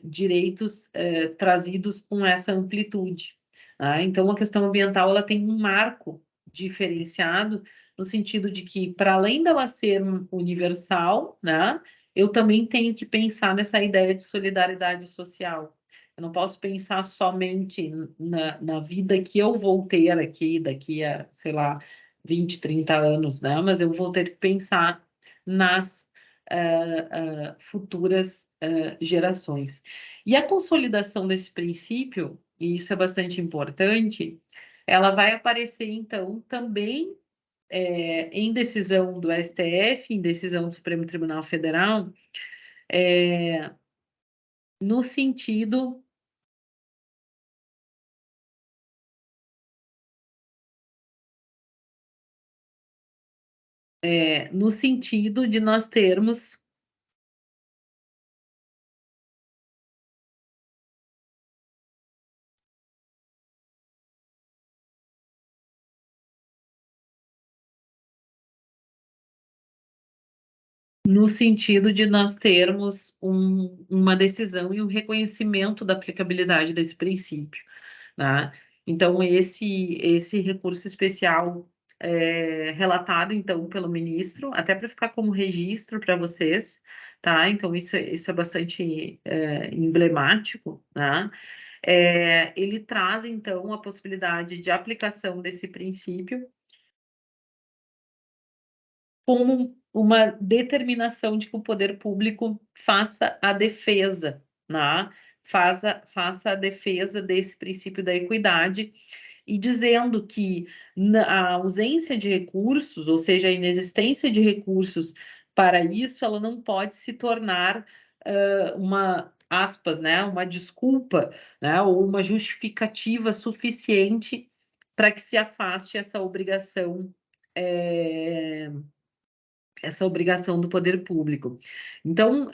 direitos trazidos com essa amplitude. Tá? Então, a questão ambiental, ela tem um marco diferenciado no sentido de que, para além dela ser universal, né, eu também tenho que pensar nessa ideia de solidariedade social. Eu não posso pensar somente na vida que eu vou ter aqui daqui a, sei lá, 20, 30 anos, né? Mas eu vou ter que pensar nas futuras gerações. E a consolidação desse princípio, e isso é bastante importante, ela vai aparecer, então, também em decisão do STF, em decisão do Supremo Tribunal Federal, no sentido no sentido de nós termos uma decisão e um reconhecimento da aplicabilidade desse princípio, né? Então, esse recurso especial relatado, então, pelo ministro, até para ficar como registro para vocês, tá? Então, isso é bastante emblemático, né? Ele traz, então, a possibilidade de aplicação desse princípio como uma determinação de que o poder público faça a defesa, né? Faça a defesa desse princípio da equidade e dizendo que a ausência de recursos, ou seja, a inexistência de recursos para isso, ela não pode se tornar uma aspas, né, uma desculpa, né, ou uma justificativa suficiente para que se afaste essa obrigação do poder público. Então,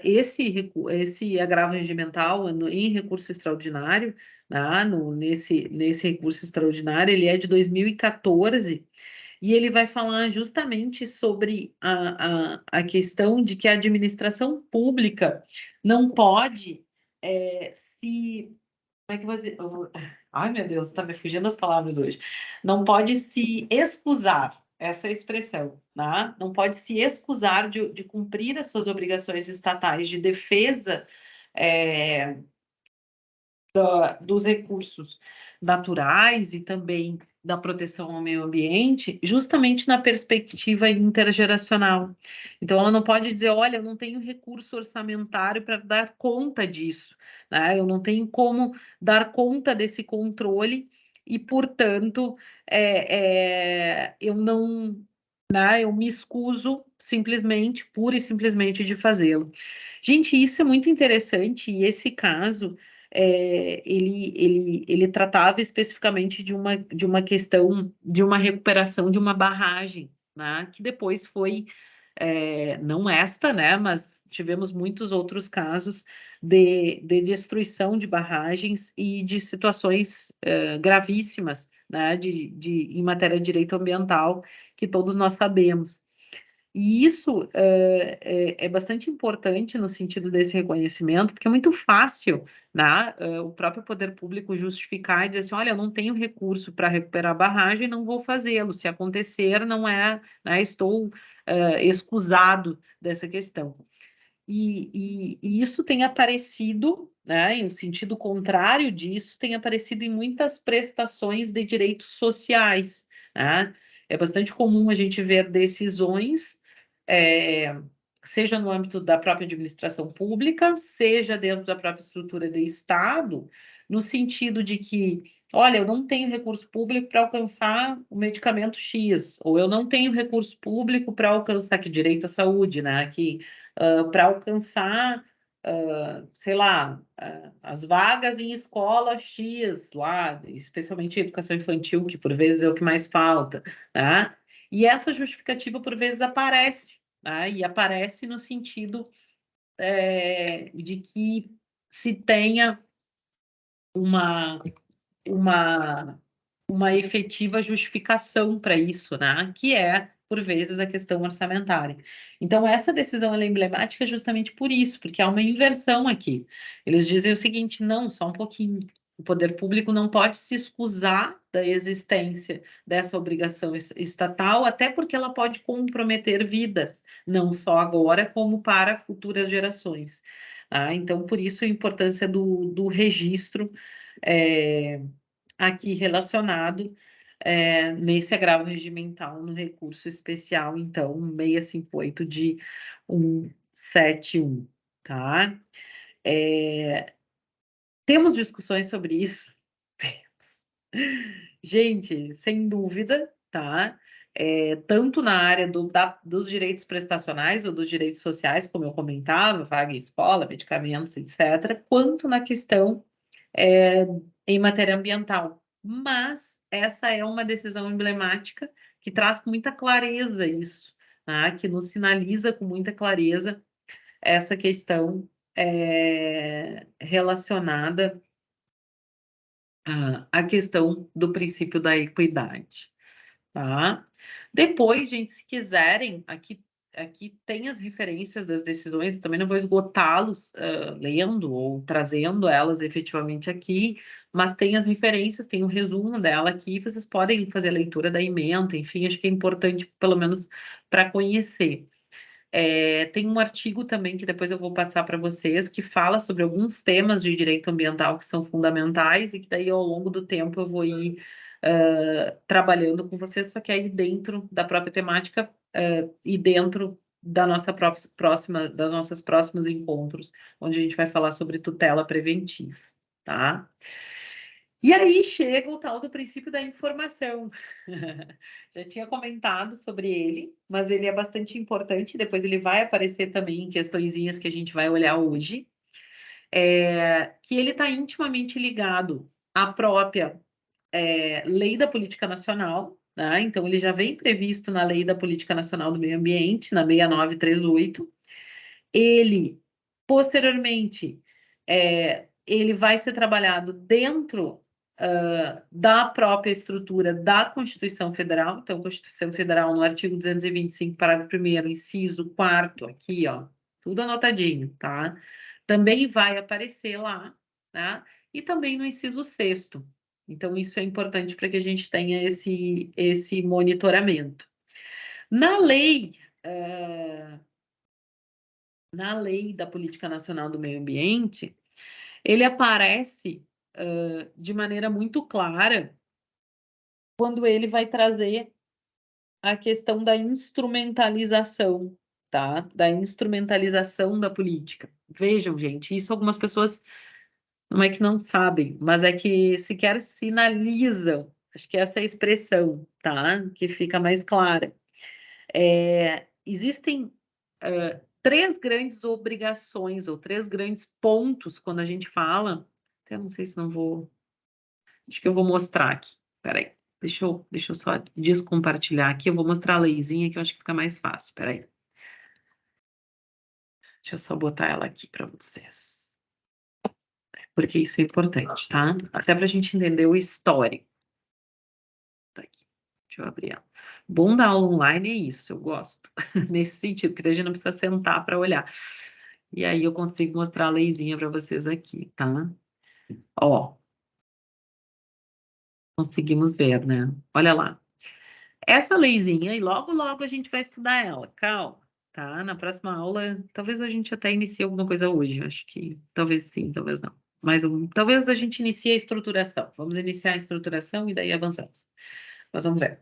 esse agravo regimental em recurso extraordinário, né, nesse recurso extraordinário, ele é de 2014, e ele vai falar justamente sobre a questão de que a administração pública não pode se... Como é que você... Ai, meu Deus, está me fugindo as palavras hoje. Não pode se excusar, essa é a expressão, né? Não pode se excusar de cumprir as suas obrigações estatais de defesa dos recursos naturais e também da proteção ao meio ambiente, justamente na perspectiva intergeracional. Então, ela não pode dizer, olha, eu não tenho recurso orçamentário para dar conta disso, né? Eu não tenho como dar conta desse controle e, portanto, eu não, né, eu me excuso simplesmente, pura e simplesmente de fazê-lo. Gente, isso é muito interessante e esse caso ele tratava especificamente de uma questão de uma recuperação de uma barragem, né? Que depois foi, não esta, né? Mas tivemos muitos outros casos de destruição de barragens e de situações gravíssimas, né? Em matéria de direito ambiental, que todos nós sabemos. E isso é bastante importante no sentido desse reconhecimento, porque é muito fácil, né, o próprio poder público justificar e dizer assim, olha, eu não tenho recurso para recuperar a barragem, não vou fazê-lo. Se acontecer, não é, né, estou escusado dessa questão. E isso tem aparecido, né, em um sentido contrário disso, tem aparecido em muitas prestações de direitos sociais, né? É bastante comum a gente ver decisões, é, seja no âmbito da própria administração pública, seja dentro da própria estrutura de Estado, no sentido de que, olha, eu não tenho recurso público para alcançar o medicamento X, ou eu não tenho recurso público para alcançar que direito à saúde, né? Que para alcançar, sei lá, as vagas em escola X lá, especialmente educação infantil, que por vezes é o que mais falta, tá? E essa justificativa por vezes aparece, tá? E aparece no sentido de que se tenha uma, uma uma efetiva justificação para isso, né? Que é, por vezes, a questão orçamentária. Então, essa decisão ela é emblemática justamente por isso, porque há uma inversão aqui. Eles dizem o seguinte: não, só um pouquinho. O poder público não pode se excusar da existência dessa obrigação estatal, até porque ela pode comprometer vidas, não só agora, como para futuras gerações. Tá? Então, por isso a importância do registro. É, aqui relacionado nesse agravo regimental no recurso especial, então, 658 de 171, tá? Temos discussões sobre isso? Temos. Gente, sem dúvida, tá? Tanto na área dos direitos prestacionais ou dos direitos sociais, como eu comentava, vaga em escola, medicamentos, etc., quanto na questão é, em matéria ambiental. Mas essa é uma decisão emblemática que traz com muita clareza isso, tá? Que nos sinaliza com muita clareza essa questão relacionada à questão do princípio da equidade. Tá? Depois, gente, se quiserem, aqui tem as referências das decisões, eu também não vou esgotá-los lendo ou trazendo elas efetivamente aqui, mas tem as referências, tem o resumo dela aqui, vocês podem fazer a leitura da ementa, enfim, acho que é importante, pelo menos, para conhecer. Tem um artigo também que depois eu vou passar para vocês, que fala sobre alguns temas de direito ambiental que são fundamentais e que daí ao longo do tempo eu vou ir trabalhando com vocês, só que aí dentro da própria temática e dentro da nossa próxima, das nossas próximos encontros, onde a gente vai falar sobre tutela preventiva, tá? E aí chega o tal do princípio da informação. Já tinha comentado sobre ele, mas ele é bastante importante. Depois ele vai aparecer também em questõezinhas que a gente vai olhar hoje, que ele está intimamente ligado à própria Lei da Política Nacional, né? Então ele já vem previsto na Lei da Política Nacional do Meio Ambiente, na 6938. Ele, posteriormente, ele vai ser trabalhado dentro da própria estrutura da Constituição Federal. Então, Constituição Federal, no artigo 225, parágrafo 1º, inciso 4º, aqui, ó, tudo anotadinho, tá? Também vai aparecer lá, tá? E também no inciso 6º. Então, isso é importante para que a gente tenha esse monitoramento. Na lei, na Lei da Política Nacional do Meio Ambiente, ele aparece de maneira muito clara quando ele vai trazer a questão da instrumentalização, tá? Da instrumentalização da política. Vejam, gente, isso algumas pessoas não é que não sabem, mas é que sequer sinalizam. Acho que essa é a expressão, tá? Que fica mais clara. Existem três grandes obrigações ou três grandes pontos quando a gente fala Até não sei se não vou... Acho que eu vou mostrar aqui. Peraí. Deixa eu só descompartilhar aqui. Eu vou mostrar a leizinha que eu acho que fica mais fácil. Peraí. Deixa eu só botar ela aqui para vocês. Porque isso é importante, tá? Até para a gente entender o histórico. Tá aqui. Deixa eu abrir ela. Bom da aula online é isso, eu gosto. Nesse sentido, porque daí a gente não precisa sentar para olhar. E aí eu consigo mostrar a leizinha para vocês aqui, tá? Ó. Conseguimos ver, né? Olha lá. Essa leizinha, e logo, logo a gente vai estudar ela. Calma, tá? Na próxima aula, talvez a gente até inicie alguma coisa hoje. Acho que talvez sim, talvez não. Mas talvez a gente inicie a estruturação. Vamos iniciar a estruturação e daí avançamos. Mas vamos ver.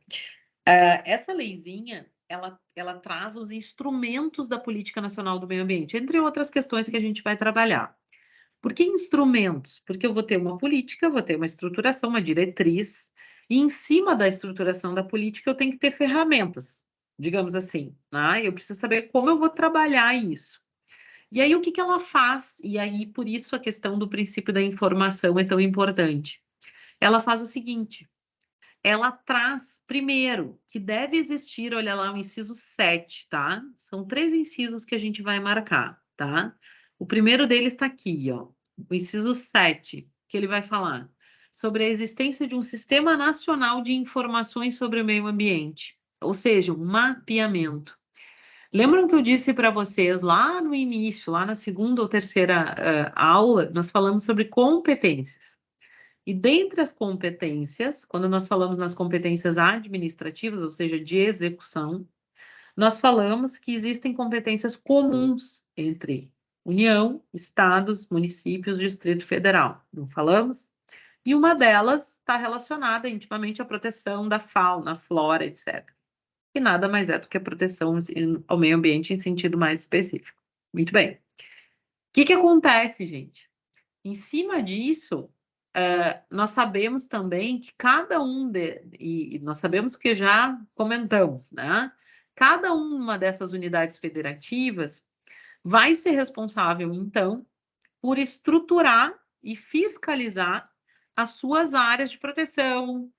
Essa leizinha, ela traz os instrumentos da Política Nacional do Meio Ambiente, entre outras questões que a gente vai trabalhar. Por que instrumentos? Porque eu vou ter uma política, vou ter uma estruturação, uma diretriz, e em cima da estruturação da política eu tenho que ter ferramentas, digamos assim, né? Eu preciso saber como eu vou trabalhar isso. E aí, o que que ela faz? E aí, por isso, a questão do princípio da informação é tão importante. Ela faz o seguinte: ela traz, primeiro, que deve existir, olha lá, o inciso 7, tá? São 3 incisos que a gente vai marcar, tá? O primeiro deles está aqui, ó, o inciso 7, que ele vai falar sobre a existência de um Sistema Nacional de Informações sobre o Meio Ambiente, ou seja, um mapeamento. Lembram que eu disse para vocês lá no início, lá na segunda ou terceira aula, nós falamos sobre competências. E dentre as competências, quando nós falamos nas competências administrativas, ou seja, de execução, nós falamos que existem competências comuns entre União, estados, municípios, Distrito Federal. Não falamos? E uma delas está relacionada intimamente à proteção da fauna, flora, etc. Que nada mais é do que a proteção ao meio ambiente em sentido mais específico. Muito bem. O que acontece, gente? Em cima disso, nós sabemos também que e nós sabemos que já comentamos, né? Cada uma dessas unidades federativas vai ser responsável, então, por estruturar e fiscalizar as suas áreas de proteção,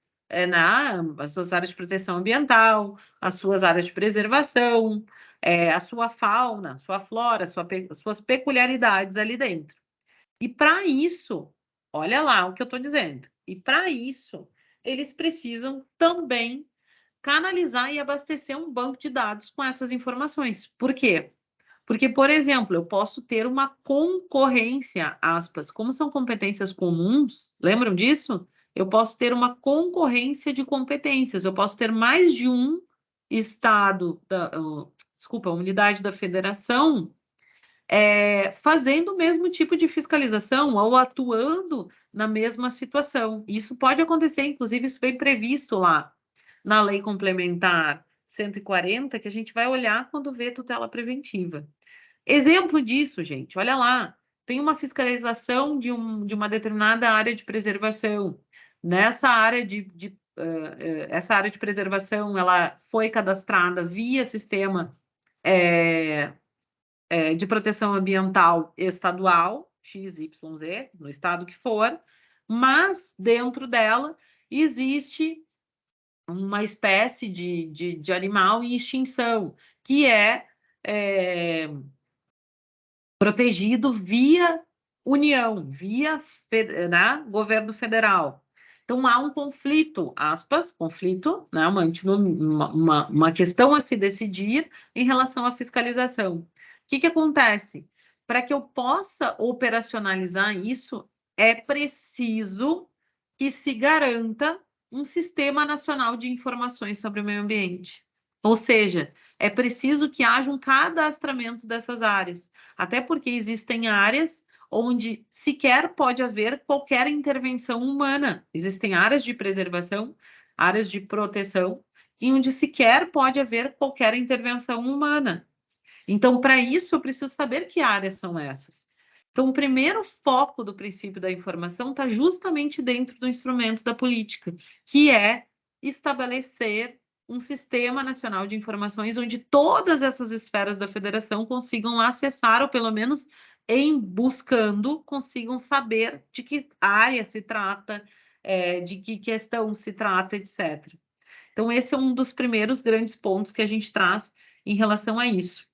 as suas áreas de proteção ambiental, as suas áreas de preservação, a sua fauna, sua flora, suas peculiaridades ali dentro. E para isso, olha lá o que eu estou dizendo. E para isso, eles precisam também canalizar e abastecer um banco de dados com essas informações. Por quê? Porque, por exemplo, eu posso ter uma concorrência, aspas, como são competências comuns, lembram disso? Eu posso ter uma concorrência de competências, eu posso ter mais de um unidade da federação fazendo o mesmo tipo de fiscalização ou atuando na mesma situação. Isso pode acontecer, inclusive, isso foi previsto lá na Lei Complementar 140, que a gente vai olhar quando vê tutela preventiva. Exemplo disso, gente, olha lá, tem uma fiscalização de uma determinada área de preservação. Nessa área essa área de preservação, ela foi cadastrada via sistema de proteção ambiental estadual, XYZ, no estado que for, mas dentro dela existe uma espécie de animal em extinção, que é protegido via União, via né, governo federal. Então, há um conflito, aspas, conflito, né, uma questão a se decidir em relação à fiscalização. O que acontece? Para que eu possa operacionalizar isso, é preciso que se garanta um Sistema Nacional de Informações sobre o Meio Ambiente. Ou seja, é preciso que haja um cadastramento dessas áreas, até porque existem áreas onde sequer pode haver qualquer intervenção humana. Existem áreas de preservação, áreas de proteção, em onde sequer pode haver qualquer intervenção humana. Então, para isso, eu preciso saber que áreas são essas. Então, o primeiro foco do princípio da informação está justamente dentro do instrumento da política, que é estabelecer um sistema nacional de informações onde todas essas esferas da federação consigam acessar ou pelo menos buscando, consigam saber de que área se trata, de que questão se trata, etc. Então, esse é um dos primeiros grandes pontos que a gente traz em relação a isso.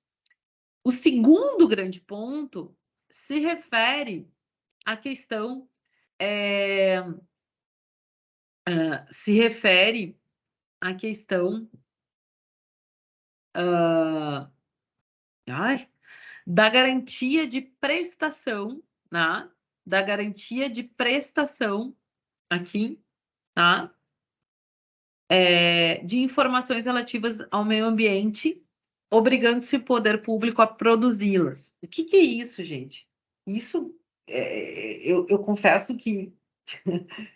O segundo grande ponto se refere à questão, se refere à questão da garantia de prestação, né? Da garantia de prestação aqui, tá? De informações relativas ao meio ambiente, obrigando-se o poder público a produzi-las. O que é isso, gente? Isso, eu confesso que,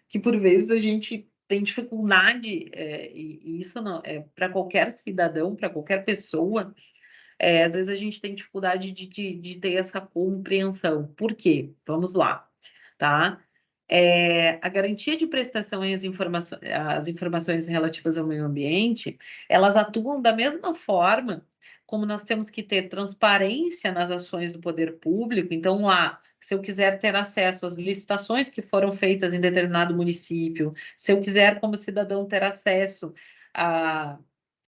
que por vezes a gente tem dificuldade, e isso não é para qualquer cidadão, para qualquer pessoa, às vezes a gente tem dificuldade de ter essa compreensão. Por quê? Vamos lá, tá? A garantia de prestação e as informações relativas ao meio ambiente, elas atuam da mesma forma como nós temos que ter transparência nas ações do poder público. Então, lá, se eu quiser ter acesso às licitações que foram feitas em determinado município, se eu quiser, como cidadão, ter acesso a,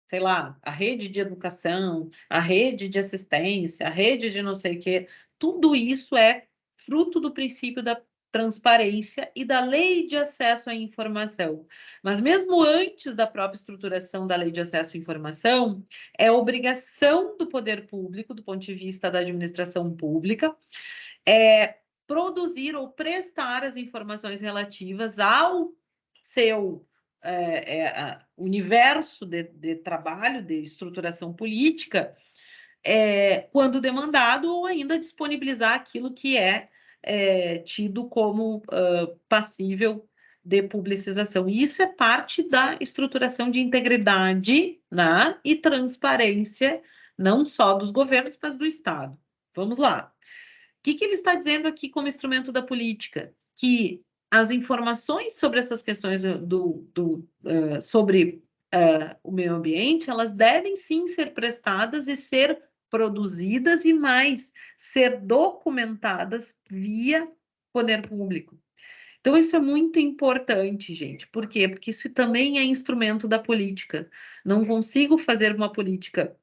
sei lá, a rede de educação, a rede de assistência, a rede de não sei o quê, tudo isso é fruto do princípio da transparência e da lei de acesso à informação. Mas mesmo antes da própria estruturação da lei de acesso à informação, é obrigação do poder público, do ponto de vista da administração pública, produzir ou prestar as informações relativas ao seu universo de trabalho, de estruturação política, quando demandado, ou ainda disponibilizar aquilo que é tido como passível de publicização. E isso é parte da estruturação de integridade, né, e transparência, não só dos governos, mas do Estado. Vamos lá. O que ele está dizendo aqui como instrumento da política? Que as informações sobre essas questões sobre o meio ambiente, elas devem sim ser prestadas e ser produzidas e mais, ser documentadas via poder público. Então, isso é muito importante, gente. Por quê? Porque isso também é instrumento da política. Não consigo fazer uma política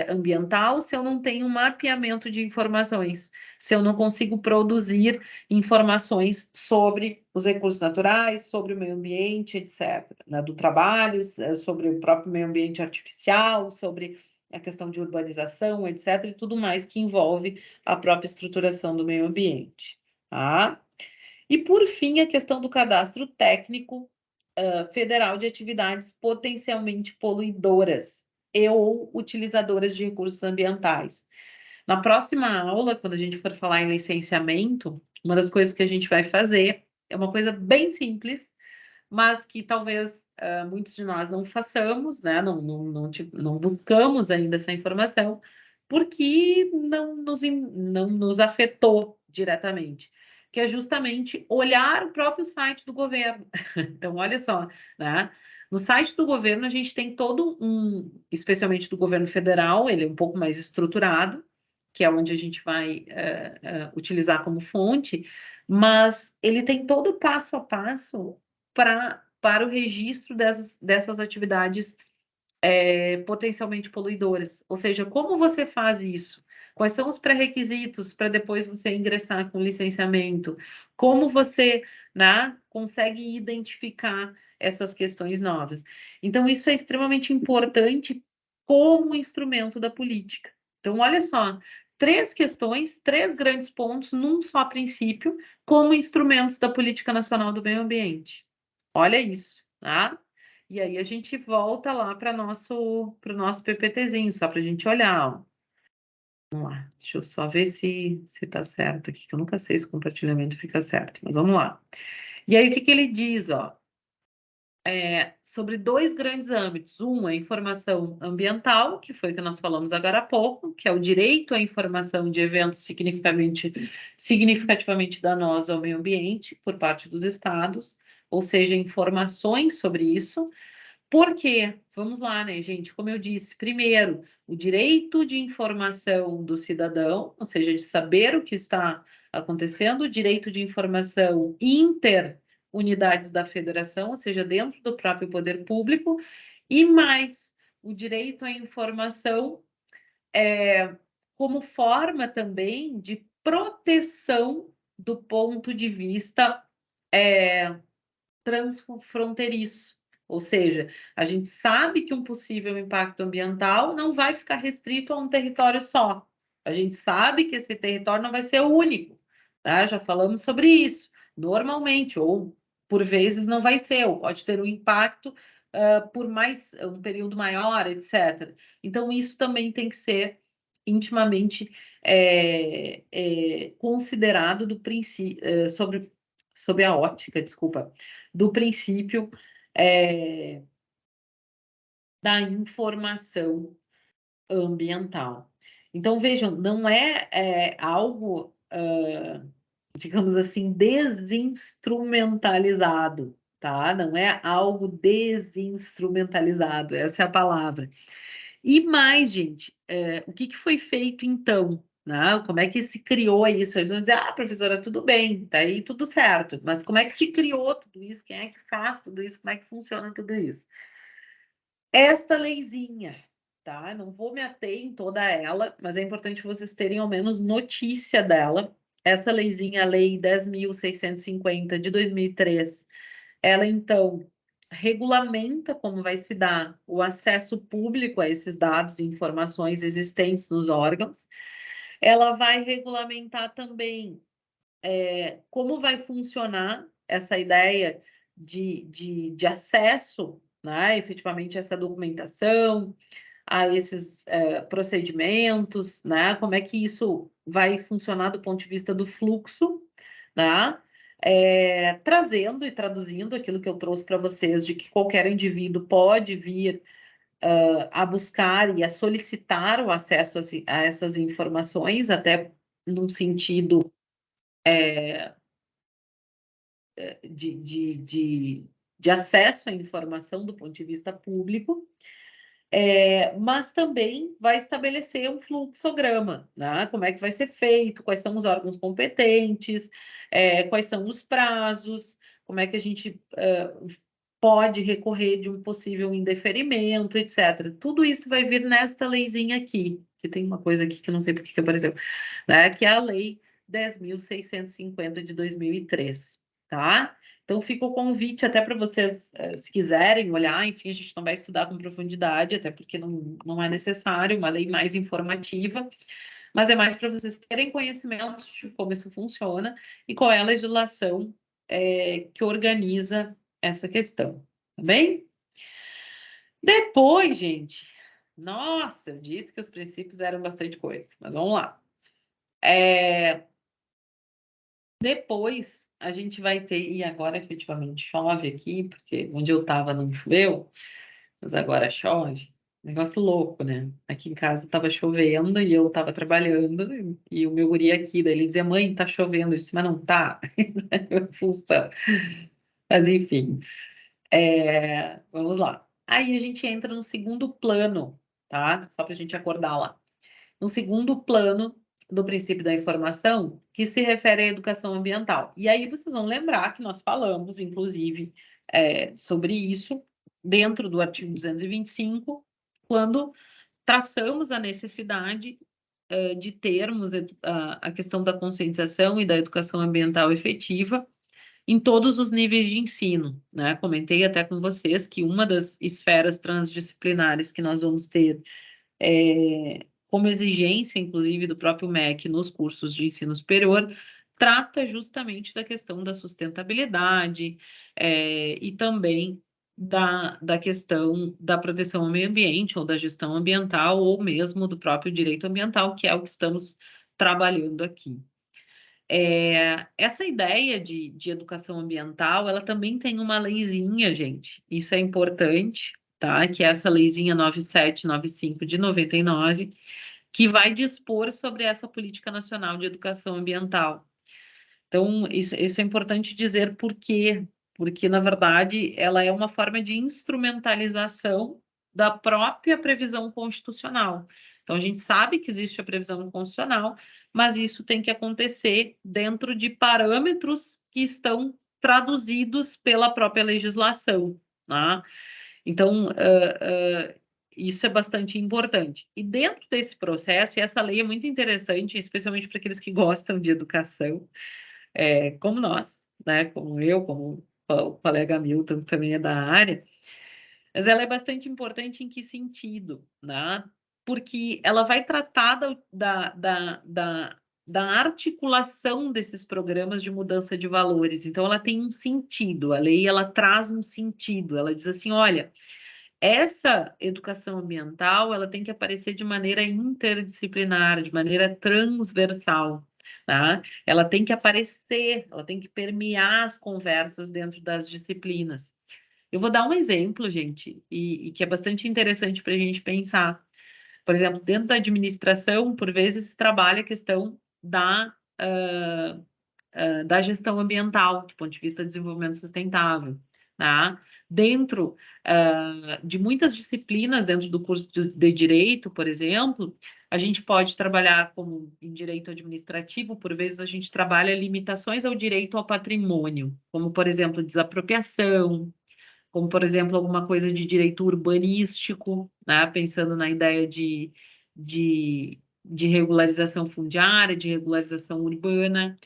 ambiental se eu não tenho um mapeamento de informações, se eu não consigo produzir informações sobre os recursos naturais, sobre o meio ambiente, etc., né, do trabalho, sobre o próprio meio ambiente artificial, sobre a questão de urbanização, etc., e tudo mais que envolve a própria estruturação do meio ambiente. Tá? E, por fim, a questão do cadastro técnico federal de atividades potencialmente poluidoras ou utilizadoras de recursos ambientais. Na próxima aula, quando a gente for falar em licenciamento, uma das coisas que a gente vai fazer é uma coisa bem simples, mas que talvez muitos de nós não façamos, né? Não buscamos ainda essa informação, porque não nos afetou diretamente, que é justamente olhar o próprio site do governo. Então, olha só, né? No site do governo, a gente tem todo especialmente do governo federal, ele é um pouco mais estruturado, que é onde a gente vai utilizar como fonte, mas ele tem todo o passo a passo para o registro dessas atividades potencialmente poluidoras. Ou seja, como você faz isso? Quais são os pré-requisitos para depois você ingressar com licenciamento? Como você, né, consegue identificar essas questões novas? Então, isso é extremamente importante como instrumento da política. Então, olha só, 3 questões, 3 grandes pontos num só princípio, como instrumentos da política nacional do meio ambiente. Olha isso, tá? E aí a gente volta lá para o nosso PPTzinho, só para a gente olhar, ó. Vamos lá, deixa eu só ver se está certo aqui, que eu nunca sei se o compartilhamento fica certo, mas vamos lá. E aí o que ele diz, ó? Sobre 2 grandes âmbitos. Um, a informação ambiental, que foi o que nós falamos agora há pouco, que é o direito à informação de eventos significativamente danosos ao meio ambiente por parte dos estados, ou seja, informações sobre isso. Por quê? Vamos lá, né, gente? Como eu disse, primeiro, o direito de informação do cidadão, ou seja, de saber o que está acontecendo, o direito de informação inter unidades da federação, ou seja, dentro do próprio poder público, e mais o direito à informação como forma também de proteção do ponto de vista transfronteiriço. Ou seja, a gente sabe que um possível impacto ambiental não vai ficar restrito a um território só. A gente sabe que esse território não vai ser o único, tá? Já falamos sobre isso. Normalmente, ou por vezes não vai ser, ou pode ter um impacto por mais um período maior, etc. Então, isso também tem que ser intimamente considerado do princípio, sobre a ótica, desculpa, do princípio da informação ambiental. Então, vejam, não é algo, digamos assim, desinstrumentalizado, tá? Não é algo desinstrumentalizado, essa é a palavra. E mais, gente, o que foi feito então? Né? Como é que se criou isso? Eles vão dizer, professora, tudo bem, tá aí tudo certo, mas como é que se criou tudo isso? Quem é que faz tudo isso? Como é que funciona tudo isso? Esta leizinha, tá? Não vou me ater em toda ela, mas é importante vocês terem ao menos notícia dela. Essa leizinha, a Lei 10.650 de 2003, ela então regulamenta como vai se dar o acesso público a esses dados e informações existentes nos órgãos. Ela vai regulamentar também como vai funcionar essa ideia de acesso, né, efetivamente, a essa documentação, a esses procedimentos, né, como é que isso vai funcionar do ponto de vista do fluxo, né? Trazendo e traduzindo aquilo que eu trouxe para vocês, de que qualquer indivíduo pode vir a buscar e a solicitar o acesso a essas informações, até num sentido de acesso à informação do ponto de vista público, mas também vai estabelecer um fluxograma, né? Como é que vai ser feito, quais são os órgãos competentes, quais são os prazos, como é que a gente pode recorrer de um possível indeferimento, etc. Tudo isso vai vir nesta leizinha aqui, que tem uma coisa aqui que eu não sei por que apareceu, né? Que é a Lei 10.650 de 2003, tá? Então, fica o convite até para vocês, se quiserem olhar, enfim, a gente não vai estudar com profundidade, até porque não é necessário, uma lei mais informativa, mas é mais para vocês terem conhecimento de como isso funciona e qual é a legislação que organiza essa questão, tá bem? Depois, gente, nossa, eu disse que os princípios eram bastante coisa, mas vamos lá. Depois a gente vai ter, e agora efetivamente chove aqui, porque onde eu estava não choveu, mas agora chove. Negócio louco, né? Aqui em casa estava chovendo e eu estava trabalhando, e o meu guri aqui, daí ele dizia, mãe, tá chovendo. Eu disse, mas não tá. Função. Mas enfim, vamos lá. Aí a gente entra no segundo plano, tá? Só para a gente acordar lá. No segundo plano do princípio da informação, que se refere à educação ambiental. E aí vocês vão lembrar que nós falamos, inclusive, sobre isso dentro do artigo 225, quando traçamos a necessidade de termos a questão da conscientização e da educação ambiental efetiva em todos os níveis de ensino, né? Comentei até com vocês que uma das esferas transdisciplinares que nós vamos ter como exigência, inclusive, do próprio MEC nos cursos de ensino superior, trata justamente da questão da sustentabilidade e também da questão da proteção ao meio ambiente, ou da gestão ambiental, ou mesmo do próprio direito ambiental, que é o que estamos trabalhando aqui. Essa ideia de educação ambiental, ela também tem uma leizinha, gente, isso é importante, tá? Que é essa leizinha 9795 de 99, que vai dispor sobre essa política nacional de educação ambiental. Então, isso é importante dizer por quê? porque, na verdade, ela é uma forma de instrumentalização da própria previsão constitucional. Então, a gente sabe que existe a previsão constitucional, mas isso tem que acontecer dentro de parâmetros que estão traduzidos pela própria legislação, tá? Então, isso é bastante importante. E dentro desse processo, e essa lei é muito interessante, especialmente para aqueles que gostam de educação, como nós, né? Como eu, como o colega Milton, que também é da área, mas ela é bastante importante em que sentido, né? Porque ela vai tratar da articulação desses programas de mudança de valores. Então, ela tem um sentido, a lei ela traz um sentido, ela diz assim: olha, essa educação ambiental ela tem que aparecer de maneira interdisciplinar, de maneira transversal, tá? Ela tem que aparecer, ela tem que permear as conversas dentro das disciplinas. Eu vou dar um exemplo, gente, e que é bastante interessante para a gente pensar. Por exemplo, dentro da administração, por vezes, se trabalha a questão da gestão ambiental, do ponto de vista do desenvolvimento sustentável, tá? Dentro de muitas disciplinas, dentro do curso de Direito, por exemplo, a gente pode trabalhar como em direito administrativo, por vezes a gente trabalha limitações ao direito ao patrimônio, como, por exemplo, desapropriação, como, por exemplo, alguma coisa de direito urbanístico, né? Pensando na ideia de regularização fundiária, de regularização urbana.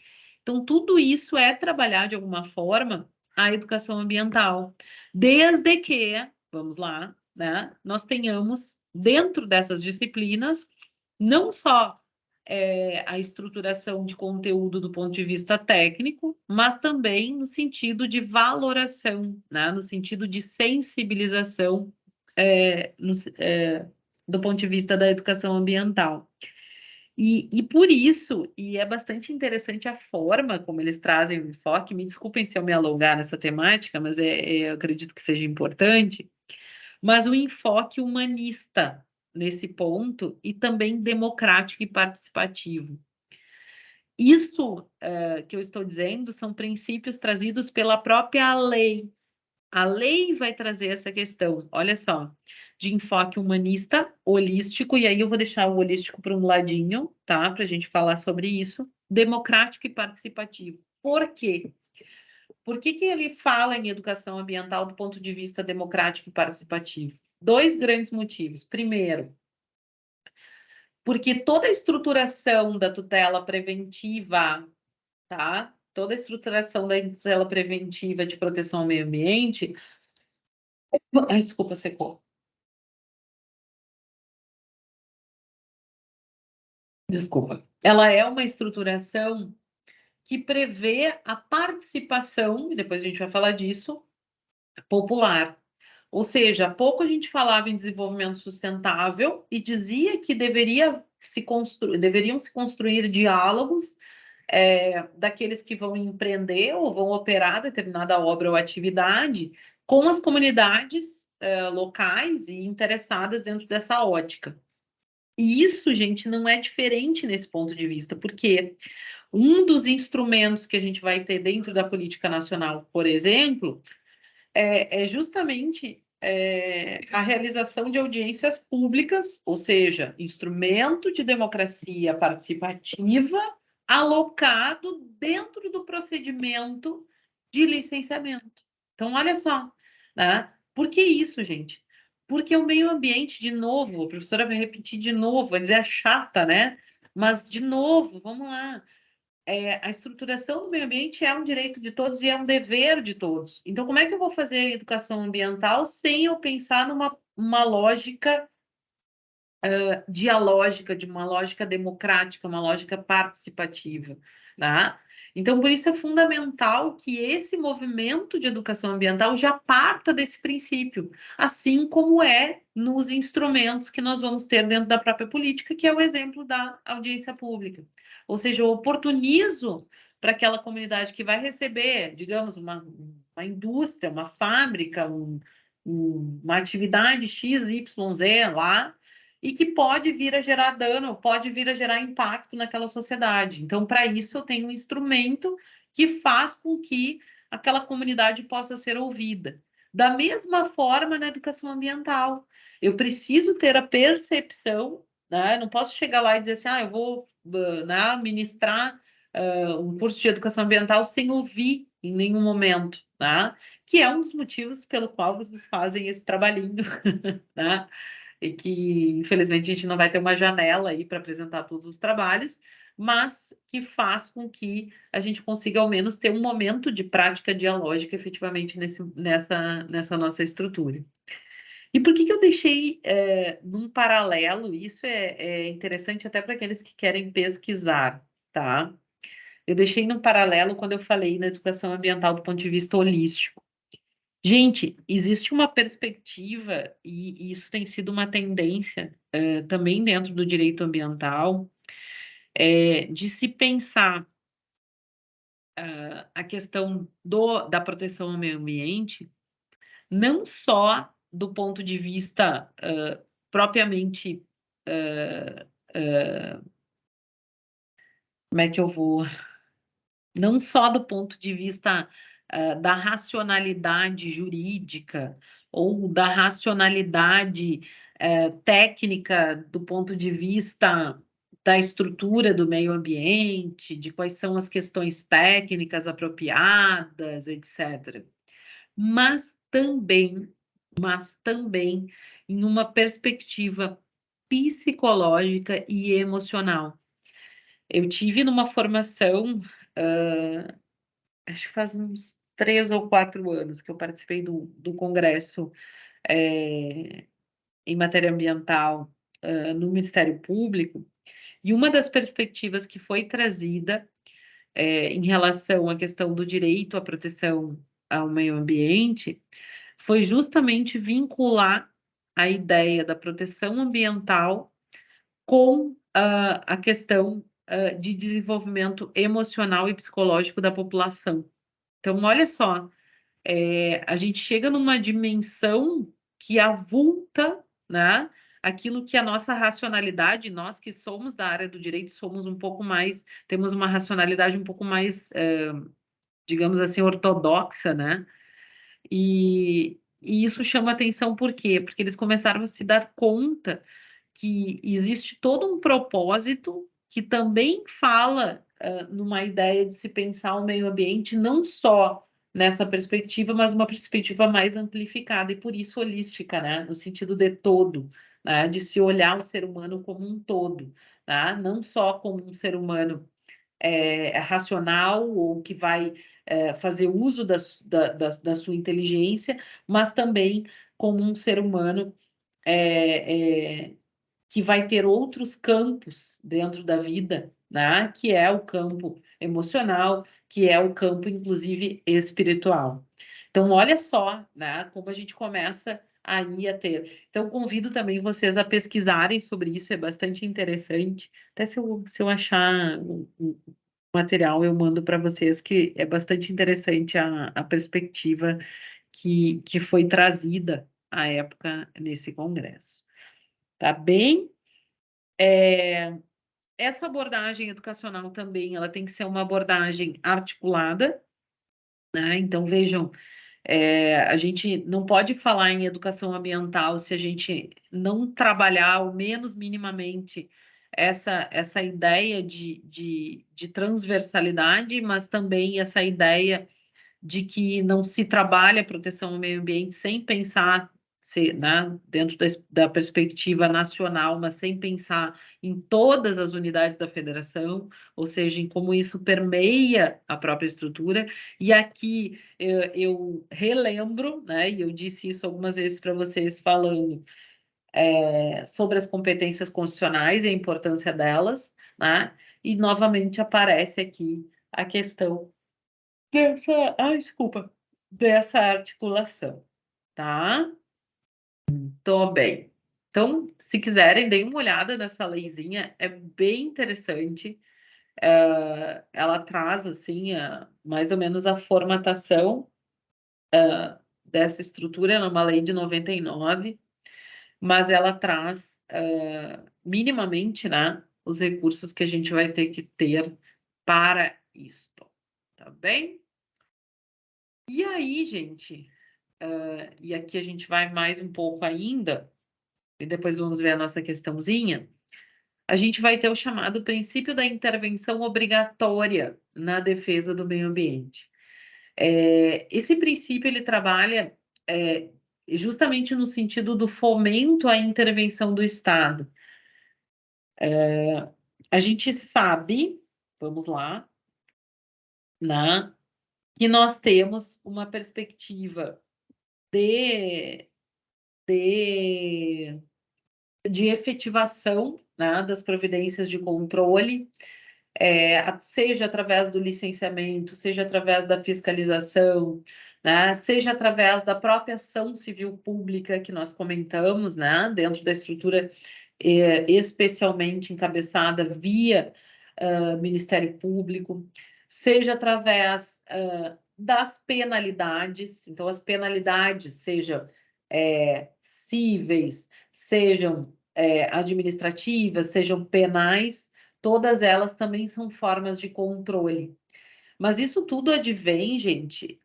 Então, tudo isso é trabalhar de alguma forma a educação ambiental, desde que, vamos lá, né, nós tenhamos dentro dessas disciplinas não só a estruturação de conteúdo do ponto de vista técnico, mas também no sentido de valoração, né, no sentido de sensibilização é, no, do ponto de vista da educação ambiental. E por isso, e é bastante interessante a forma como eles trazem o enfoque, me desculpem se eu me alongar nessa temática, mas eu acredito que seja importante, mas o enfoque humanista nesse ponto e também democrático e participativo. Isso que eu estou dizendo são princípios trazidos pela própria lei. A lei vai trazer essa questão, olha só, de enfoque humanista, holístico, e aí eu vou deixar o holístico para um ladinho, tá? Para a gente falar sobre isso, democrático e participativo. Por quê? Por que ele fala em educação ambiental do ponto de vista democrático e participativo? Dois grandes motivos. Primeiro, porque toda a estruturação da tutela preventiva, tá? Toda a estruturação da tutela preventiva de proteção ao meio ambiente. Ai, desculpa, secou. Desculpa. Ela é uma estruturação que prevê a participação, e depois a gente vai falar disso, popular. Ou seja, há pouco a gente falava em desenvolvimento sustentável e dizia que deveriam se construir diálogos daqueles que vão empreender ou vão operar determinada obra ou atividade com as comunidades locais e interessadas dentro dessa ótica. E isso, gente, não é diferente nesse ponto de vista, porque um dos instrumentos que a gente vai ter dentro da política nacional, por exemplo, é justamente a realização de audiências públicas, ou seja, instrumento de democracia participativa alocado dentro do procedimento de licenciamento. Então, olha só, né? Por que isso, gente? Porque o meio ambiente, de novo, a professora vai repetir de novo, vai dizer a chata, né? Mas, de novo, vamos lá. A estruturação do meio ambiente é um direito de todos e é um dever de todos. Então, como é que eu vou fazer educação ambiental sem eu pensar numa lógica dialógica, de uma lógica democrática, uma lógica participativa, tá? Então, por isso é fundamental que esse movimento de educação ambiental já parta desse princípio, assim como é nos instrumentos que nós vamos ter dentro da própria política, que é o exemplo da audiência pública. Ou seja, eu oportunizo para aquela comunidade que vai receber, digamos, uma indústria, uma fábrica, uma atividade X, Y, Z lá, e que pode vir a gerar dano, pode vir a gerar impacto naquela sociedade. Então, para isso, eu tenho um instrumento que faz com que aquela comunidade possa ser ouvida. Da mesma forma na educação ambiental. Eu preciso ter a percepção, né? Eu não posso chegar lá e dizer assim, eu vou né, ministrar um curso de educação ambiental sem ouvir em nenhum momento, né? Que é um dos motivos pelo qual vocês fazem esse trabalhinho, né? E que, infelizmente, a gente não vai ter uma janela aí para apresentar todos os trabalhos, mas que faz com que a gente consiga, ao menos, ter um momento de prática dialógica, efetivamente, nessa nossa estrutura. E por que eu deixei num paralelo? Isso é interessante até para aqueles que querem pesquisar, tá? Eu deixei num paralelo quando eu falei na educação ambiental do ponto de vista holístico. Gente, existe uma perspectiva, e isso tem sido uma tendência também dentro do direito ambiental, de se pensar a questão da proteção ao meio ambiente, não só do ponto de vista propriamente. Como é que eu vou? Não só do ponto de vista da racionalidade jurídica ou da racionalidade técnica do ponto de vista da estrutura do meio ambiente, de quais são as questões técnicas apropriadas, etc. Mas também em uma perspectiva psicológica e emocional. Eu tive numa formação, acho que faz uns 3 ou 4 anos que eu participei do congresso em matéria ambiental no Ministério Público, e uma das perspectivas que foi trazida em relação à questão do direito à proteção ao meio ambiente foi justamente vincular a ideia da proteção ambiental com a questão de desenvolvimento emocional e psicológico da população. Então, olha só, a gente chega numa dimensão que avulta, né, aquilo que a nossa racionalidade, nós que somos da área do direito, somos um pouco mais, temos uma racionalidade um pouco mais, digamos assim, ortodoxa, né? E isso chama atenção por quê? Porque eles começaram a se dar conta que existe todo um propósito que também fala numa ideia de se pensar o meio ambiente não só nessa perspectiva, mas uma perspectiva mais amplificada e por isso holística, né? No sentido de todo, né? De se olhar o ser humano como um todo, tá? Não só como um ser humano racional ou que vai fazer uso da sua inteligência, mas também como um ser humano que vai ter outros campos dentro da vida, né? Que é o campo emocional, que é o campo, inclusive, espiritual. Então, olha só, né? Como a gente começa aí a ter. Então, convido também vocês a pesquisarem sobre isso, é bastante interessante. Até se eu achar material, eu mando para vocês, que é bastante interessante a perspectiva que foi trazida à época nesse congresso. Tá bem? Essa abordagem educacional também, ela tem que ser uma abordagem articulada, né? Então, vejam, a gente não pode falar em educação ambiental se a gente não trabalhar, ao menos minimamente, essa ideia de transversalidade, mas também essa ideia de que não se trabalha a proteção ao meio ambiente sem pensar, né, dentro da perspectiva nacional, mas sem pensar em todas as unidades da federação, ou seja, em como isso permeia a própria estrutura. E aqui eu relembro, né, e eu disse isso algumas vezes para vocês falando sobre as competências constitucionais e a importância delas, né, e novamente aparece aqui a questão desculpa, dessa articulação, tá? Tô bem. Então, se quiserem, deem uma olhada nessa leizinha, é bem interessante. Ela traz, assim, mais ou menos a formatação dessa estrutura, ela é uma lei de 99, mas ela traz, minimamente, né, os recursos que a gente vai ter que ter para isto, tá bem? E aí, gente, e aqui a gente vai mais um pouco ainda, e depois vamos ver a nossa questãozinha. A gente vai ter o chamado princípio da intervenção obrigatória na defesa do meio ambiente. Esse princípio ele trabalha justamente no sentido do fomento à intervenção do Estado. A gente sabe, vamos lá, né, que nós temos uma perspectiva de, de, de efetivação, né, das providências de controle, seja através do licenciamento, seja através da fiscalização, né, seja através da própria ação civil pública que nós comentamos, né, dentro da estrutura especialmente encabeçada via Ministério Público, seja através das penalidades, então as penalidades sejam cíveis, sejam administrativas, sejam penais, todas elas também são formas de controle. Mas isso tudo advém, gente,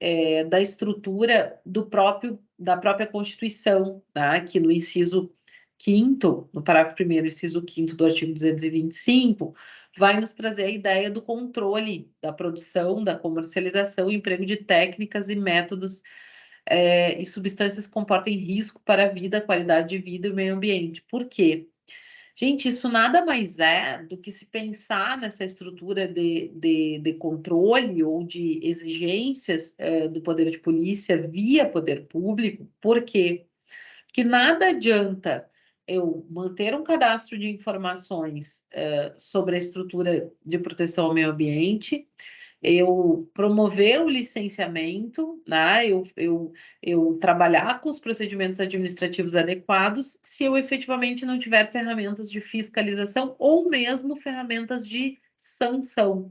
da estrutura da própria Constituição, tá? Que no inciso 5º, no parágrafo 1º, inciso 5º do artigo 225, vai nos trazer a ideia do controle da produção, da comercialização e emprego de técnicas e métodos e substâncias que comportem risco para a vida, a qualidade de vida e o meio ambiente. Por quê? Gente, isso nada mais é do que se pensar nessa estrutura de controle ou de exigências do poder de polícia via poder público. Por quê? Porque nada adianta eu manter um cadastro de informações sobre a estrutura de proteção ao meio ambiente, eu promover o licenciamento, né? Eu trabalhar com os procedimentos administrativos adequados, se eu efetivamente não tiver ferramentas de fiscalização ou mesmo ferramentas de sanção.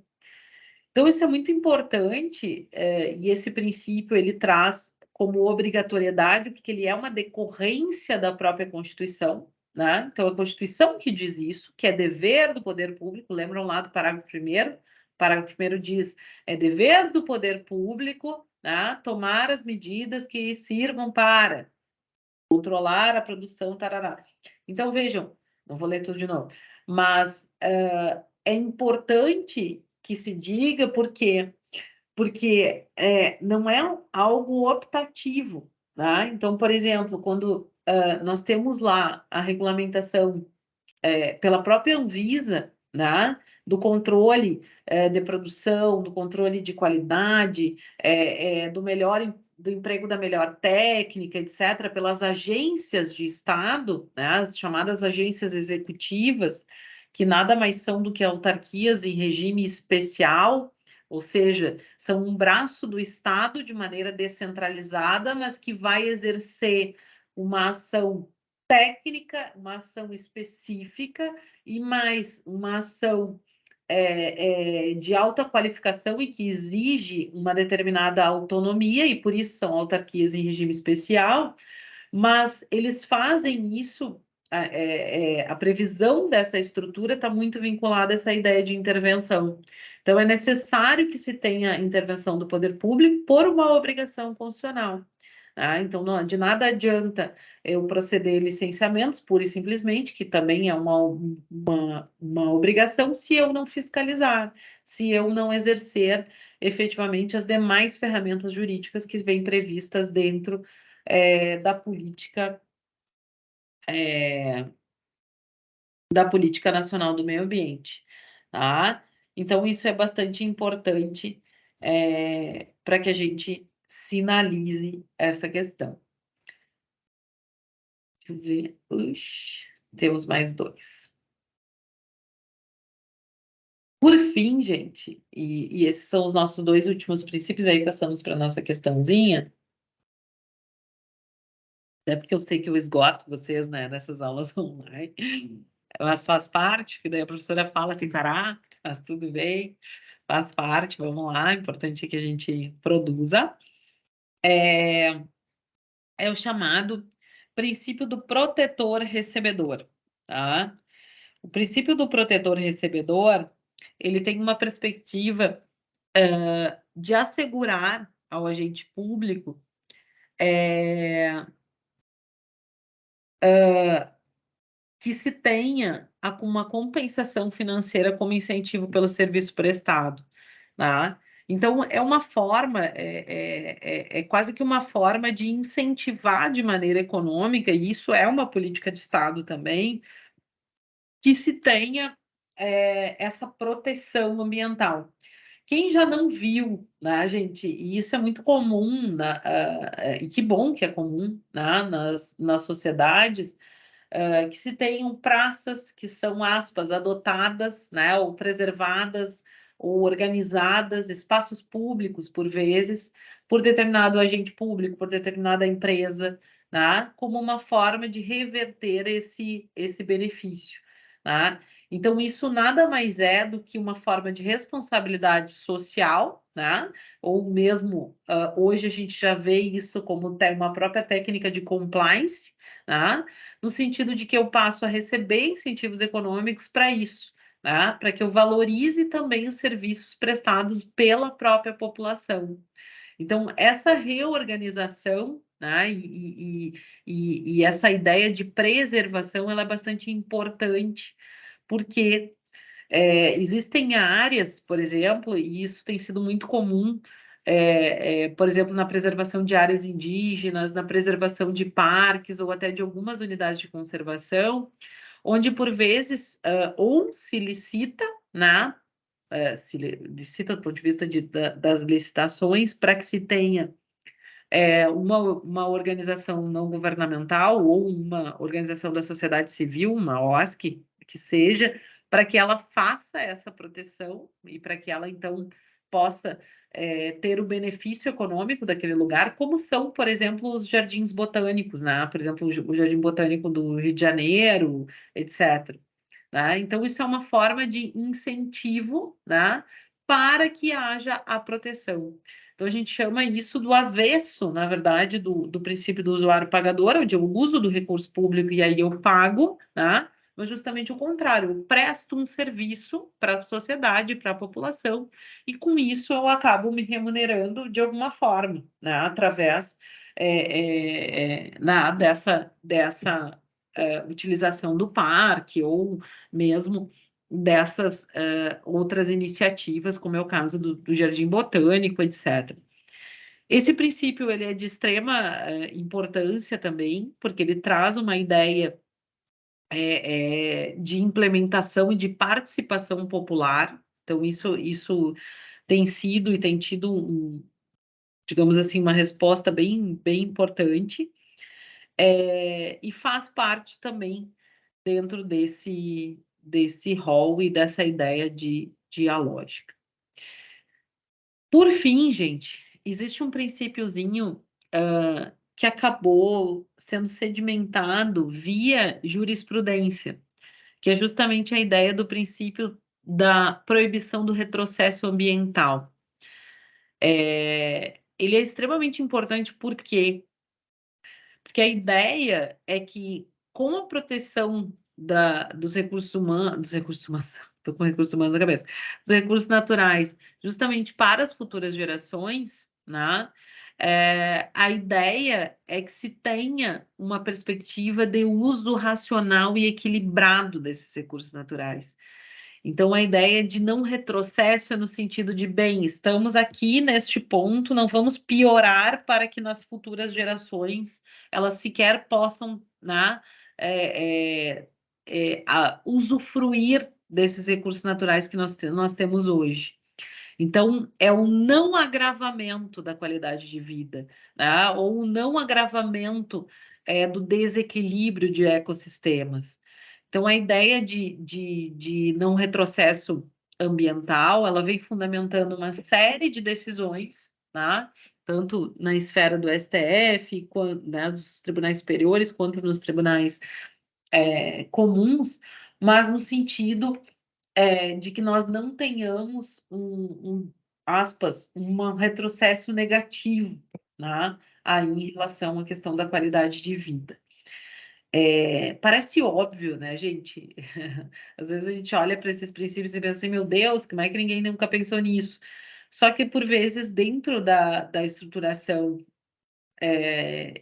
Então, isso é muito importante, e esse princípio ele traz como obrigatoriedade, porque ele é uma decorrência da própria Constituição, né? Então, a Constituição que diz isso, que é dever do poder público, lembram lá do parágrafo 1º? O parágrafo 1º diz, é dever do poder público, né, tomar as medidas que sirvam para controlar a produção, tarará. Então, vejam, não vou ler tudo de novo, mas é importante que se diga porque não é algo optativo, tá? Então, por exemplo, quando nós temos lá a regulamentação pela própria Anvisa, né, do controle de produção, do controle de qualidade, do emprego da melhor técnica, etc., pelas agências de Estado, né, as chamadas agências executivas, que nada mais são do que autarquias em regime especial, ou seja, são um braço do Estado de maneira descentralizada, mas que vai exercer uma ação técnica, uma ação específica e mais uma ação de alta qualificação e que exige uma determinada autonomia, e por isso são autarquias em regime especial, mas eles fazem isso, a previsão dessa estrutura está muito vinculada a essa ideia de intervenção. Então, é necessário que se tenha intervenção do poder público por uma obrigação constitucional. Tá? Então, de nada adianta eu proceder licenciamentos, pura e simplesmente, que também é uma obrigação, se eu não fiscalizar, se eu não exercer efetivamente as demais ferramentas jurídicas que vêm previstas dentro é, da política nacional do meio ambiente, tá? Então, isso é bastante importante para que a gente sinalize essa questão. Deixa eu ver. Temos mais dois. Por fim, gente, e esses são os nossos dois últimos princípios, aí passamos para a nossa questãozinha. Até porque eu sei que eu esgoto vocês, né, nessas aulas online, mas faz parte, que daí a professora fala assim, parar, faz tudo bem, faz parte, vamos lá, importante é que a gente produza. É o chamado princípio do protetor recebedor, tá? O princípio do protetor recebedor, ele tem uma perspectiva de assegurar ao agente público é que se tenha uma compensação financeira como incentivo pelo serviço prestado, tá? Então, é uma forma, é quase que uma forma de incentivar de maneira econômica, e isso é uma política de Estado também, que se tenha essa proteção ambiental. Quem já não viu, né, gente, e isso é muito comum, e que bom que é comum, né, nas sociedades, que se tenham praças que são, aspas, adotadas, né, ou preservadas, ou organizadas, espaços públicos, por vezes, por determinado agente público, por determinada empresa, né, como uma forma de reverter esse benefício, né? Então, isso nada mais é do que uma forma de responsabilidade social, né? Ou mesmo, hoje a gente já vê isso como uma própria técnica de compliance, né? No sentido de que eu passo a receber incentivos econômicos para isso, né? Para que eu valorize também os serviços prestados pela própria população. Então, essa reorganização, né, e essa ideia de preservação, ela é bastante importante, porque existem áreas, por exemplo, e isso tem sido muito comum, por exemplo, na preservação de áreas indígenas, na preservação de parques ou até de algumas unidades de conservação, onde por vezes ou se licita, né, se licita do ponto de vista das licitações, para que se tenha uma organização não governamental ou uma organização da sociedade civil, uma OSC, que seja, para que ela faça essa proteção e para que ela, então, possa ter o benefício econômico daquele lugar, como são, por exemplo, os jardins botânicos, né? Por exemplo, o Jardim Botânico do Rio de Janeiro, etc. Né? Então, isso é uma forma de incentivo, né, para que haja a proteção. Então, a gente chama isso do avesso, na verdade, do princípio do usuário pagador, onde eu uso do recurso público e aí eu pago, né? Mas justamente o contrário, eu presto um serviço para a sociedade, para a população, e com isso eu acabo me remunerando de alguma forma, né? Através dessa utilização do parque ou mesmo dessas outras iniciativas, como é o caso do Jardim Botânico, etc. Esse princípio ele é de extrema importância também, porque ele traz uma ideia de implementação e de participação popular. Então, isso tem sido e tem tido, digamos assim, uma resposta bem, bem importante, e faz parte também dentro desse rol e dessa ideia de dialógica. Por fim, gente, existe um princípiozinho que acabou sendo sedimentado via jurisprudência, que é justamente a ideia do princípio da proibição do retrocesso ambiental. Ele é extremamente importante porque a ideia é que, com a proteção dos recursos humanos, estou com recursos humanos na cabeça, dos recursos naturais, justamente para as futuras gerações, né? A ideia é que se tenha uma perspectiva de uso racional e equilibrado desses recursos naturais. Então, a ideia de não retrocesso é no sentido de, bem, estamos aqui neste ponto, não vamos piorar para que nas futuras gerações elas sequer possam, né, usufruir desses recursos naturais que nós temos hoje. Então, é o não agravamento da qualidade de vida, né, ou o não agravamento do desequilíbrio de ecossistemas. Então, a ideia de não retrocesso ambiental, ela vem fundamentando uma série de decisões, tá? Tanto na esfera do STF, quanto, né, dos tribunais superiores, quanto nos tribunais comuns, mas no sentido de que nós não tenhamos aspas, um retrocesso negativo, né, aí em relação à questão da qualidade de vida. Parece óbvio, né, gente? Às vezes a gente olha para esses princípios e pensa assim, meu Deus, como é que ninguém nunca pensou nisso? Só que, por vezes, dentro da estruturação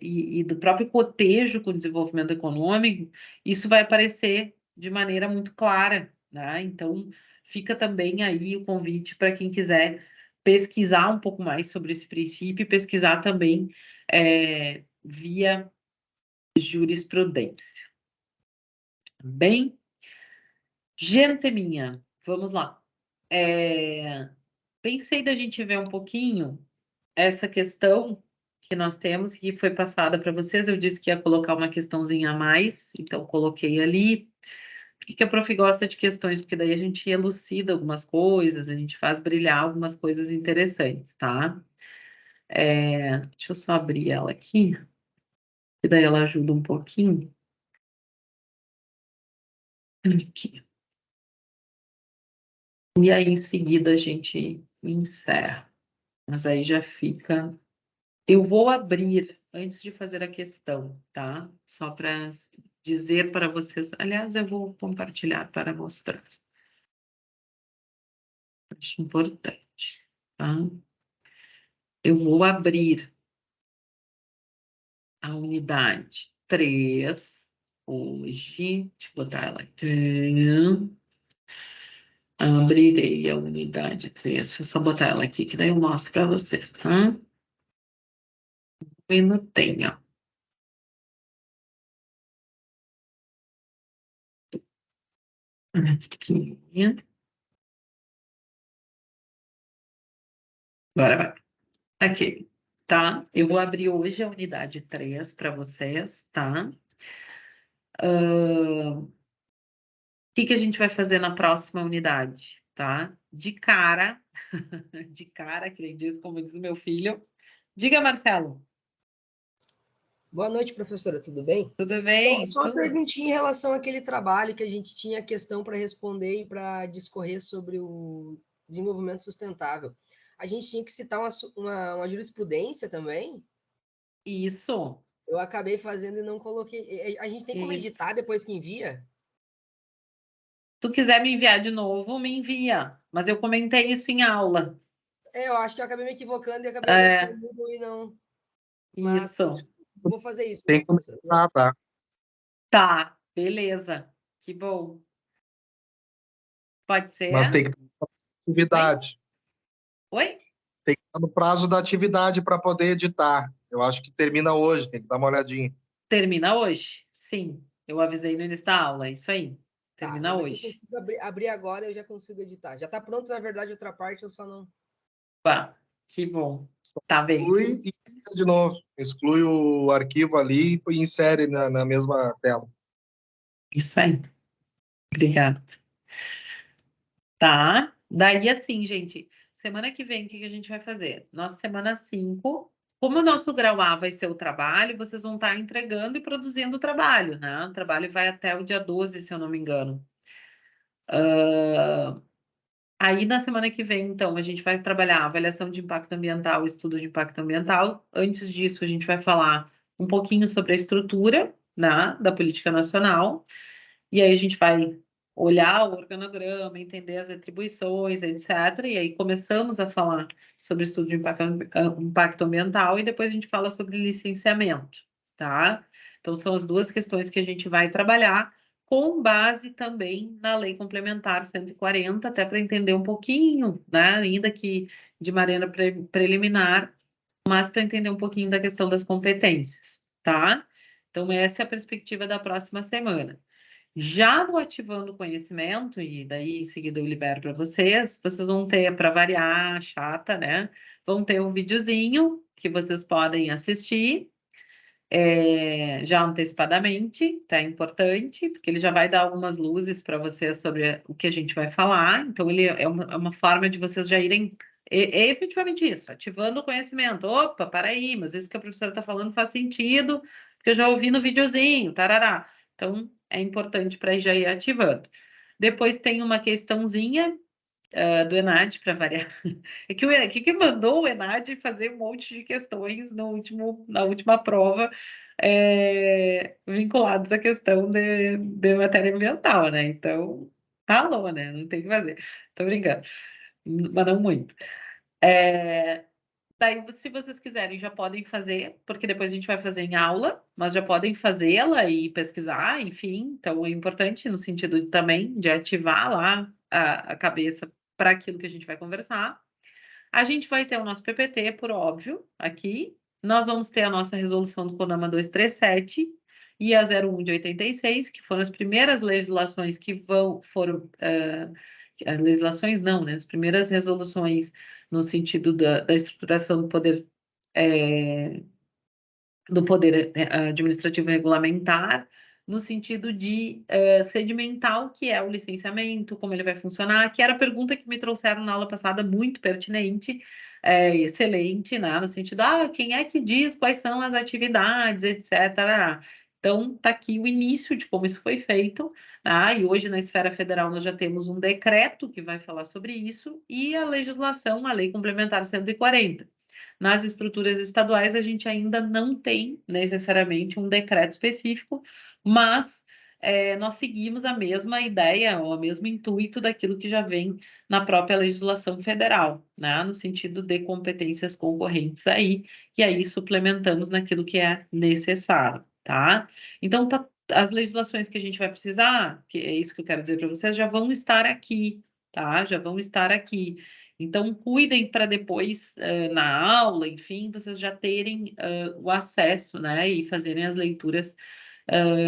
e do próprio cotejo com o desenvolvimento econômico, isso vai aparecer de maneira muito clara, né? Então, fica também aí o convite para quem quiser pesquisar um pouco mais sobre esse princípio e pesquisar também via jurisprudência. Bem, gente minha, vamos lá. Pensei da gente ver um pouquinho essa questão que nós temos, que foi passada para vocês. Eu disse que ia colocar uma questãozinha a mais, então coloquei ali. Por que que a prof gosta de questões? Porque daí a gente elucida algumas coisas, a gente faz brilhar algumas coisas interessantes, tá? Deixa eu só abrir ela aqui, que daí ela ajuda um pouquinho. Aqui. E aí, em seguida, a gente encerra. Mas aí já fica. Eu vou abrir antes de fazer a questão, tá? Só para dizer para vocês. Aliás, eu vou compartilhar para mostrar. Acho importante, tá? Eu vou abrir a unidade 3 hoje. Deixa eu botar ela aqui. Abrirei a unidade 3. Deixa eu só botar ela aqui, que daí eu mostro para vocês, tá? Minutinho. Aqui. Agora vai. Aqui, tá? Eu vou abrir hoje a unidade 3 para vocês, tá? O que que a gente vai fazer na próxima unidade, tá? De cara, de cara, que nem diz, como diz o meu filho. Diga, Marcelo. Boa noite, professora, tudo bem? Tudo bem? Só uma Tudo? perguntinha em relação àquele trabalho que a gente tinha questão para responder e para discorrer sobre o desenvolvimento sustentável. A gente tinha que citar uma jurisprudência também. Isso, Eu acabei fazendo e não coloquei. A gente tem como isso. editar depois que envia? Se tu quiser me enviar de novo, me envia. Mas eu comentei isso em aula. Eu acho que eu acabei me equivocando e acabei É, adicionando e não. Mas isso. vou fazer isso, Tem como professora. editar, tá? Tá, beleza. Que bom. Pode Mas ser? tem que ter Oi? atividade. Oi? Tem que estar no prazo da atividade para poder editar. Eu acho que termina hoje, tem que dar uma olhadinha. Termina hoje? Sim, eu avisei no início da aula, é isso aí. Tá, Termina vou ver se eu hoje. consigo abrir agora e eu já consigo editar. Já está pronto, na verdade, outra parte, eu só não. Pá, que bom. Só Tá bem. exclui e insere de novo. Exclui o arquivo ali e insere na mesma tela. Isso aí. Obrigada. Tá? Daí, assim, gente, semana que vem, o que que a gente vai fazer? Nossa semana 5, como o nosso grau A vai ser o trabalho, vocês vão estar entregando e produzindo o trabalho, né? O trabalho vai até o dia 12, se eu não me engano. Aí, na semana que vem, então, a gente vai trabalhar avaliação de impacto ambiental, estudo de impacto ambiental. Antes disso, a gente vai falar um pouquinho sobre a estrutura, né, da política nacional. E aí a gente vai olhar o organograma, entender as atribuições, etc. E aí começamos a falar sobre estudo de impacto ambiental e depois a gente fala sobre licenciamento, tá? Então, são as duas questões que a gente vai trabalhar com base também na Lei Complementar 140, até para entender um pouquinho, né, ainda que de maneira preliminar, mas para entender um pouquinho da questão das competências, tá? Então, essa é a perspectiva da próxima semana. Já no Ativando Conhecimento, e daí em seguida eu libero para vocês, vocês vão ter, para variar, chata, né? Vão ter um videozinho que vocês podem assistir já antecipadamente, tá? Importante, porque ele já vai dar algumas luzes para vocês sobre o que a gente vai falar. Então, ele é uma forma de vocês já irem. É efetivamente isso, ativando o conhecimento. Opa, para aí, mas isso que a professora está falando faz sentido, porque eu já ouvi no videozinho, tarará. Então, é importante para já ir ativando. Depois tem uma questãozinha do Enad, para variar. É que que mandou o Enad fazer um monte de questões na última prova vinculadas à questão de matéria ambiental, né? Então, falou, né? Não tem o que fazer. Tô brincando, mas não muito. Daí, se vocês quiserem, já podem fazer, porque depois a gente vai fazer em aula, mas já podem fazê-la e pesquisar, enfim. Então, é importante no sentido também de ativar lá a cabeça para aquilo que a gente vai conversar. A gente vai ter o nosso PPT, por óbvio, aqui. Nós vamos ter a nossa resolução do CONAMA 237 e a 01 de 86, que foram as primeiras legislações que foram... legislações não, né? As primeiras resoluções no sentido da estruturação do poder administrativo regulamentar, no sentido de sedimentar o que é o licenciamento, como ele vai funcionar, que era a pergunta que me trouxeram na aula passada, muito pertinente, excelente, né? No sentido, quem é que diz quais são as atividades, etc. Então, está aqui o início de como isso foi feito, e hoje na esfera federal nós já temos um decreto que vai falar sobre isso, e a legislação, a Lei Complementar 140. Nas estruturas estaduais, a gente ainda não tem necessariamente um decreto específico, mas nós seguimos a mesma ideia, ou o mesmo intuito daquilo que já vem na própria legislação federal, né? No sentido de competências concorrentes aí, e aí suplementamos naquilo que é necessário, tá? Então, as legislações que a gente vai precisar, que é isso que eu quero dizer para vocês, já vão estar aqui, tá? Já vão estar aqui. Então, cuidem para depois, na aula, enfim, vocês já terem o acesso, né, e fazerem as leituras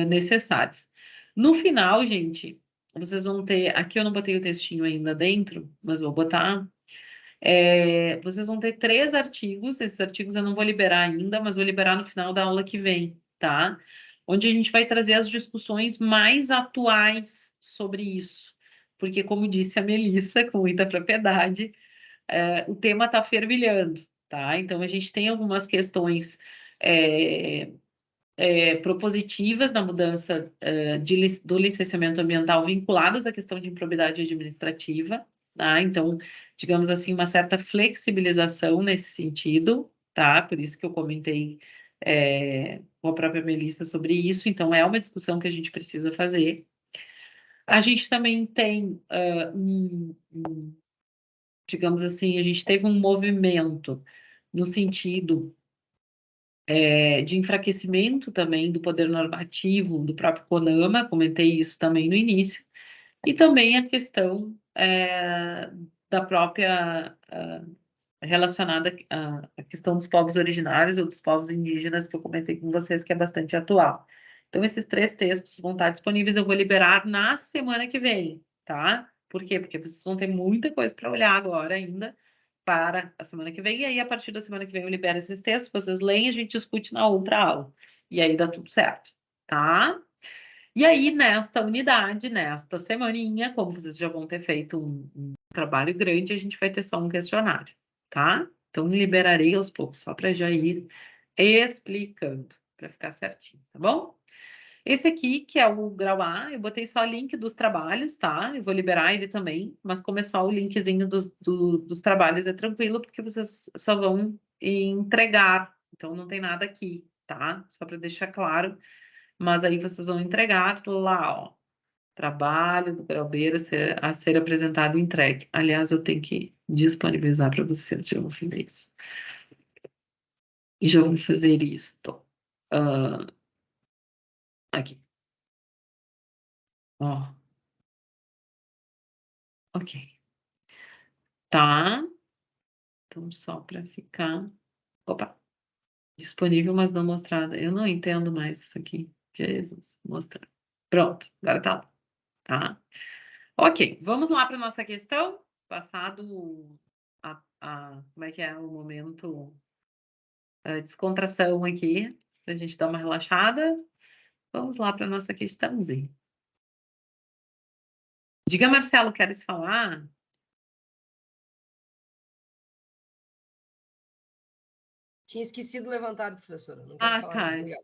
necessárias. No final, gente, vocês vão ter... Aqui eu não botei o textinho ainda dentro, mas vou botar. Vocês vão ter 3 artigos. Esses artigos eu não vou liberar ainda, mas vou liberar no final da aula que vem, tá? Onde a gente vai trazer as discussões mais atuais sobre isso. Porque, como disse a Melissa, com muita propriedade, o tema está fervilhando, tá? Então, a gente tem algumas questões propositivas na mudança do licenciamento ambiental vinculadas à questão de improbidade administrativa, tá? Então, digamos assim, uma certa flexibilização nesse sentido, tá? Por isso que eu comentei com a própria Melissa sobre isso. Então, é uma discussão que a gente precisa fazer. A gente também tem digamos assim, a gente teve um movimento no sentido de enfraquecimento também do poder normativo do próprio CONAMA, comentei isso também no início, e também a questão da própria relacionada à questão dos povos originários ou dos povos indígenas, que eu comentei com vocês, que é bastante atual. Então, esses 3 textos vão estar disponíveis, eu vou liberar na semana que vem, tá? Por quê? Porque vocês vão ter muita coisa para olhar agora ainda, para a semana que vem, e aí, a partir da semana que vem, eu libero esses textos, vocês leem, a gente discute na outra aula, e aí dá tudo certo, tá? E aí, nesta unidade, nesta semaninha, como vocês já vão ter feito um trabalho grande, a gente vai ter só um questionário, tá? Então, liberarei aos poucos, só para já ir explicando, para ficar certinho, tá bom? Esse aqui, que é o grau A, eu botei só o link dos trabalhos, tá? Eu vou liberar ele também, mas como é só o linkzinho dos trabalhos, é tranquilo, porque vocês só vão entregar, então não tem nada aqui, tá? Só para deixar claro, mas aí vocês vão entregar lá, ó. Trabalho do grau B a ser apresentado e entregue. Aliás, eu tenho que disponibilizar para vocês, já vou fazer isso. E já vou fazer isso. Aqui. Ó. Ok. Tá. Então, só para ficar... Opa. Disponível, mas não mostrada. Eu não entendo mais isso aqui. Jesus, mostrar. Pronto, agora tá lá. Tá? Ok, vamos lá para nossa questão. Passado como é que é o momento, a descontração aqui, para a gente dar uma relaxada. Vamos lá para nossa questãozinha. Diga, Marcelo, queres falar? Tinha esquecido levantado, professora. Não quero falar Tá. nada. Obrigado.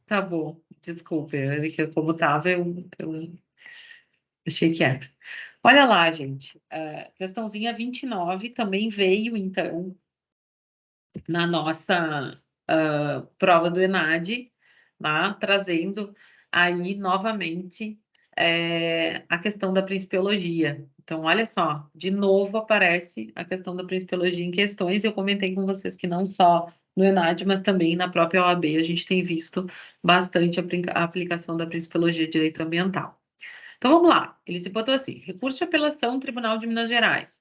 Tá bom. Desculpe, como estava, eu achei que era. Olha lá, gente. Questãozinha 29 também veio, então, na nossa prova do ENAD, tá? Trazendo aí novamente a questão da principiologia. Então, olha só, de novo aparece a questão da principiologia em questões, e eu comentei com vocês que não só no ENAD, mas também na própria OAB, a gente tem visto bastante a aplicação da principiologia de direito ambiental. Então, vamos lá. Ele se botou assim: recurso de apelação, Tribunal de Minas Gerais.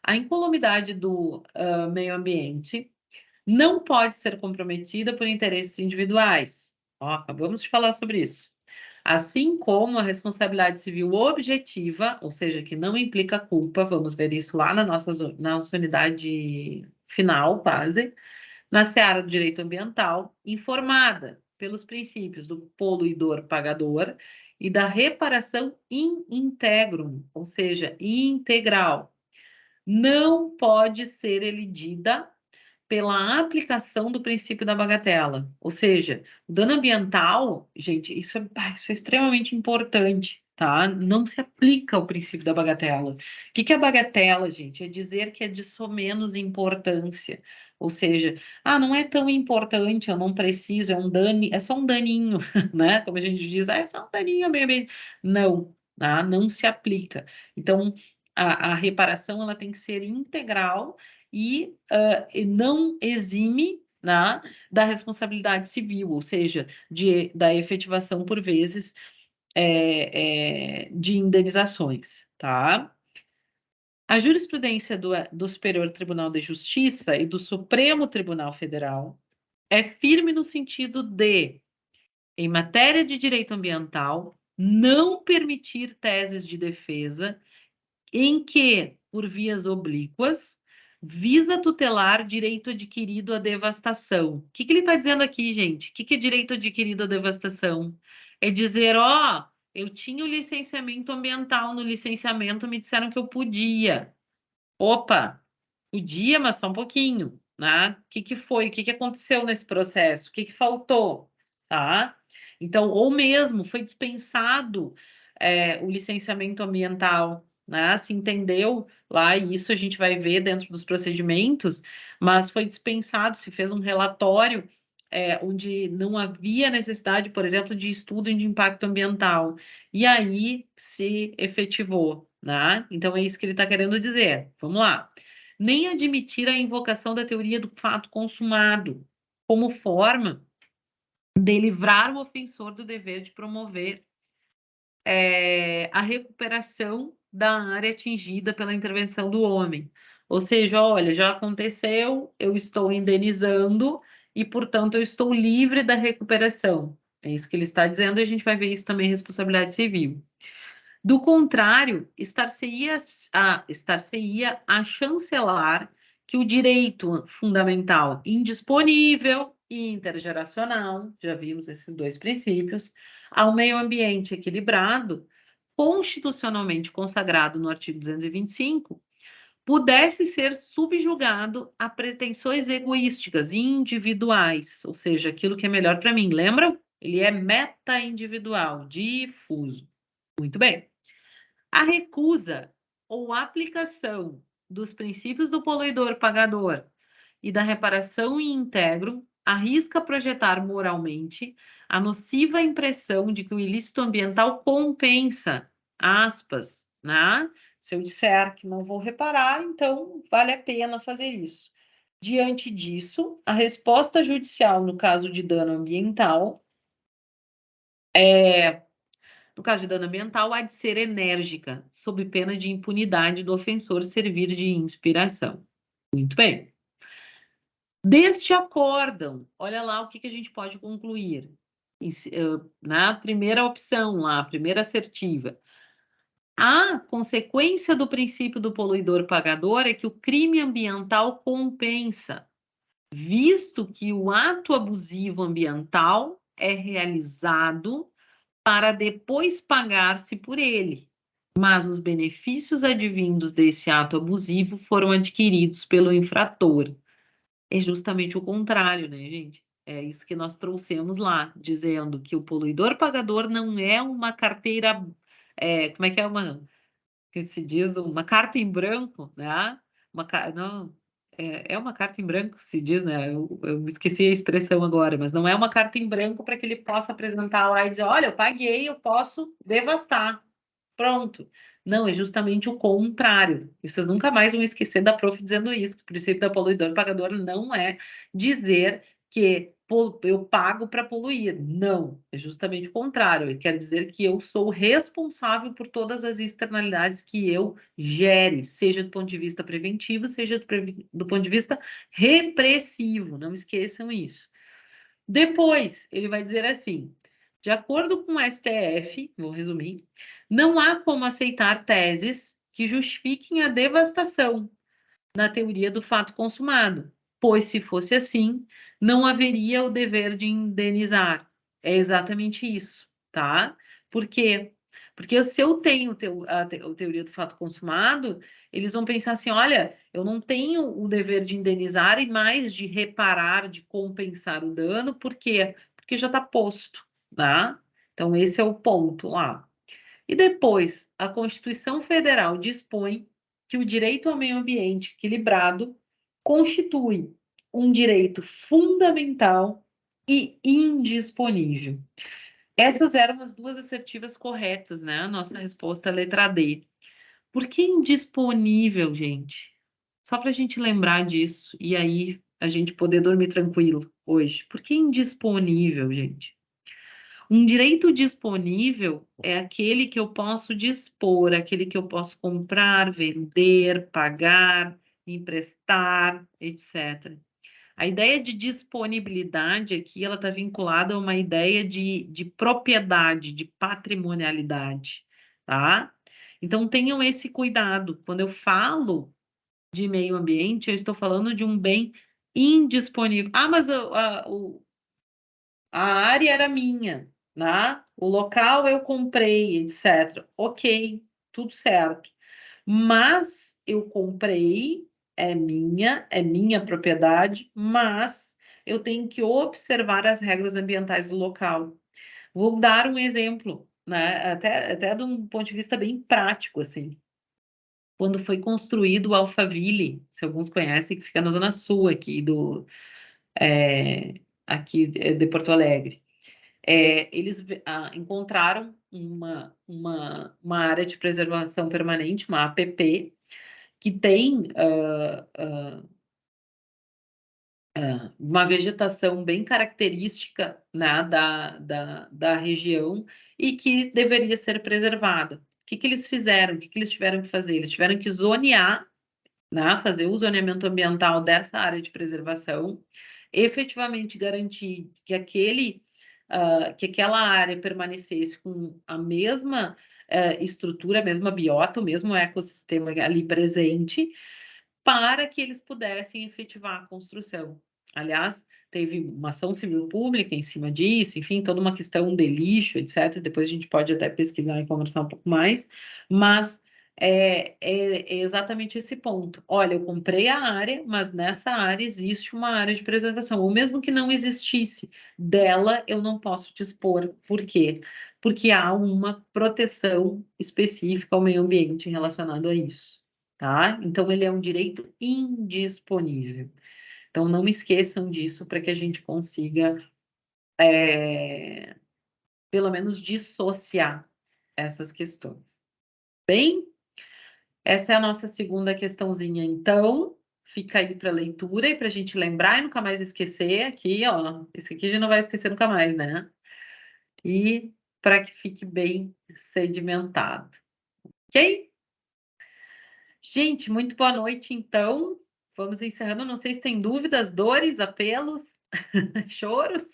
A incolumidade do meio ambiente não pode ser comprometida por interesses individuais. Ó, acabamos de falar sobre isso. Assim como a responsabilidade civil objetiva, ou seja, que não implica culpa, vamos ver isso lá na nossa unidade final, quase, na seara do direito ambiental, informada pelos princípios do poluidor-pagador e da reparação in integrum, ou seja, integral. Não pode ser elidida pela aplicação do princípio da bagatela. Ou seja, o dano ambiental, gente, isso é extremamente importante, tá? Não se aplica o princípio da bagatela. O que é a bagatela, gente? É dizer que é de menos importância. Ou seja, não é tão importante, eu não preciso, é um dano, é só um daninho, né? Como a gente diz, é só um daninho, bem. Não, tá? Não se aplica. Então, a reparação ela tem que ser integral e não exime, né, da responsabilidade civil, ou seja, da efetivação, por vezes, de indenizações, tá? A jurisprudência do Superior Tribunal de Justiça e do Supremo Tribunal Federal é firme no sentido de, em matéria de direito ambiental, não permitir teses de defesa em que, por vias oblíquas, visa tutelar direito adquirido à devastação. O que ele está dizendo aqui, gente? O que é direito adquirido à devastação? É dizer, eu tinha o licenciamento ambiental, no licenciamento me disseram que eu podia. Opa, podia, mas só um pouquinho, né? O que foi? O que aconteceu nesse processo? O que faltou? Tá? Então, ou mesmo foi dispensado o licenciamento ambiental, né? Se entendeu lá, e isso a gente vai ver dentro dos procedimentos, mas foi dispensado, se fez um relatório onde não havia necessidade, por exemplo, de estudo de impacto ambiental, e aí se efetivou, né? Então é isso que ele está querendo dizer. Vamos lá. Nem admitir a invocação da teoria do fato consumado como forma de livrar o ofensor do dever de promover a recuperação da área atingida pela intervenção do homem. Ou seja, olha, já aconteceu, eu estou indenizando e, portanto, eu estou livre da recuperação. É isso que ele está dizendo, e a gente vai ver isso também em responsabilidade civil. Do contrário, estar-se-ia a chancelar que o direito fundamental indisponível e intergeracional, já vimos esses dois princípios, ao meio ambiente equilibrado, constitucionalmente consagrado no artigo 225, pudesse ser subjugado a pretensões egoísticas e individuais, ou seja, aquilo que é melhor para mim. Lembram? Ele é meta-individual, difuso. Muito bem. A recusa ou aplicação dos princípios do poluidor-pagador e da reparação em integro arrisca projetar moralmente a nociva impressão de que o ilícito ambiental compensa, aspas, né? Se eu disser que não vou reparar, então vale a pena fazer isso. Diante disso, a resposta judicial no caso de dano ambiental no caso de dano ambiental, há de ser enérgica, sob pena de impunidade do ofensor servir de inspiração. Muito bem. Deste acórdão, olha lá o que a gente pode concluir. Na primeira opção, lá, a primeira assertiva, a consequência do princípio do poluidor-pagador é que o crime ambiental compensa, visto que o ato abusivo ambiental é realizado para depois pagar-se por ele, mas os benefícios advindos desse ato abusivo foram adquiridos pelo infrator. É justamente o contrário, né, gente? É isso que nós trouxemos lá, dizendo que o poluidor-pagador não é uma carteira, como é que é que se diz? Uma carta em branco, né? Não, é uma carta em branco, se diz, né? Eu esqueci a expressão agora, mas não é uma carta em branco para que ele possa apresentar lá e dizer, olha, eu paguei, eu posso devastar. Pronto. Não, é justamente o contrário. E vocês nunca mais vão esquecer da prof dizendo isso, que o princípio da poluidor-pagador não é dizer que eu pago para poluir. Não, é justamente o contrário. Ele quer dizer que eu sou responsável por todas as externalidades que eu gere, seja do ponto de vista preventivo, seja do ponto de vista repressivo. Não esqueçam isso. Depois, ele vai dizer assim: de acordo com o STF, vou resumir, não há como aceitar teses que justifiquem a devastação na teoria do fato consumado, pois se fosse assim, não haveria o dever de indenizar. É exatamente isso, tá? Por quê? Porque se eu tenho a teoria do fato consumado, eles vão pensar assim: olha, eu não tenho o dever de indenizar e mais de reparar, de compensar o dano, por quê? Porque já está posto, tá? Então, esse é o ponto lá. E depois, a Constituição Federal dispõe que o direito ao meio ambiente equilibrado constitui um direito fundamental e indisponível. Essas eram as duas assertivas corretas, né? A nossa resposta é a letra D. Por que indisponível, gente? Só para a gente lembrar disso e aí a gente poder dormir tranquilo hoje. Por que indisponível, gente? Um direito disponível é aquele que eu posso dispor, aquele que eu posso comprar, vender, pagar, emprestar, etc. A ideia de disponibilidade aqui, ela está vinculada a uma ideia de propriedade, de patrimonialidade, tá? Então, tenham esse cuidado. Quando eu falo de meio ambiente, eu estou falando de um bem indisponível. Ah, mas a área era minha, né? O local eu comprei, etc. Ok, tudo certo. Mas eu comprei, é minha propriedade, mas eu tenho que observar as regras ambientais do local. Vou dar um exemplo, né? Até de um ponto de vista bem prático, assim. Quando foi construído o Alphaville, se alguns conhecem, que fica na zona sul é, aqui de Porto Alegre. Eles encontraram uma área de preservação permanente, uma APP, que tem uma vegetação bem característica, né, da região e que deveria ser preservada. O que eles fizeram? O que eles tiveram que fazer? Eles tiveram que zonear, né, fazer o zoneamento ambiental dessa área de preservação, efetivamente garantir que que aquela área permanecesse com a mesma estrutura, a mesma biota, o mesmo ecossistema ali presente, para que eles pudessem efetivar a construção. Aliás, teve uma ação civil pública em cima disso, enfim, toda uma questão de lixo, etc. Depois a gente pode até pesquisar e conversar um pouco mais, mas é exatamente esse ponto. Olha, eu comprei a área, mas nessa área existe uma área de preservação, ou mesmo que não existisse, dela eu não posso dispor. Por quê? Porque há uma proteção específica ao meio ambiente relacionado a isso. Tá? Então, ele é um direito indisponível. Então, não esqueçam disso para que a gente consiga, pelo menos, dissociar essas questões. Bem, essa é a nossa segunda questãozinha, então, fica aí para leitura e para a gente lembrar e nunca mais esquecer aqui, ó, esse aqui a gente não vai esquecer nunca mais, né? E para que fique bem sedimentado, ok? Gente, muito boa noite, então. Vamos encerrando. Não sei se tem dúvidas, dores, apelos, choros.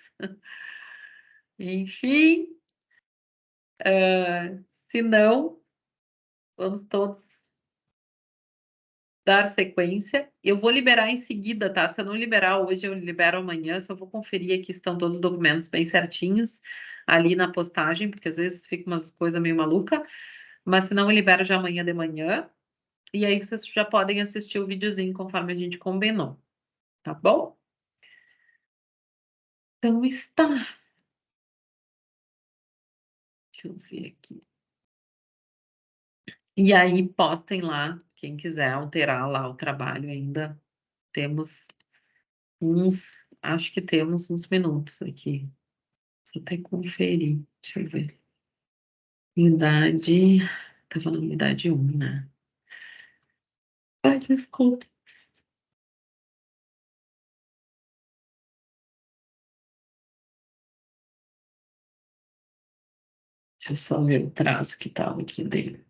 Enfim, se não, vamos todos dar sequência. Eu vou liberar em seguida, tá? Se eu não liberar hoje, eu libero amanhã. Só vou conferir aqui se estão todos os documentos bem certinhos ali na postagem, porque às vezes fica umas coisas meio maluca. Mas se não, eu libero já amanhã de manhã. E aí vocês já podem assistir o videozinho conforme a gente combinou. Tá bom? Então está. Deixa eu ver aqui. E aí postem lá, quem quiser alterar lá o trabalho ainda, Temos acho que temos uns minutos aqui. Só até conferir, deixa eu ver. Unidade, tá falando unidade 1, né? Ai, desculpa. Deixa eu só ver o traço que tava aqui dele.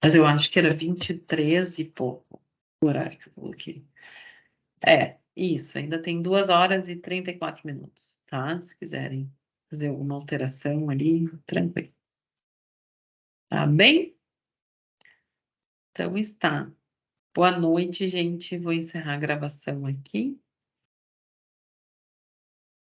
Mas eu acho que era 23 e pouco o horário que eu coloquei. Isso, ainda tem 2 horas e 34 minutos, tá? Se quiserem fazer alguma alteração ali, tranquilo. Tá bem? Então está. Boa noite, gente. Vou encerrar a gravação aqui.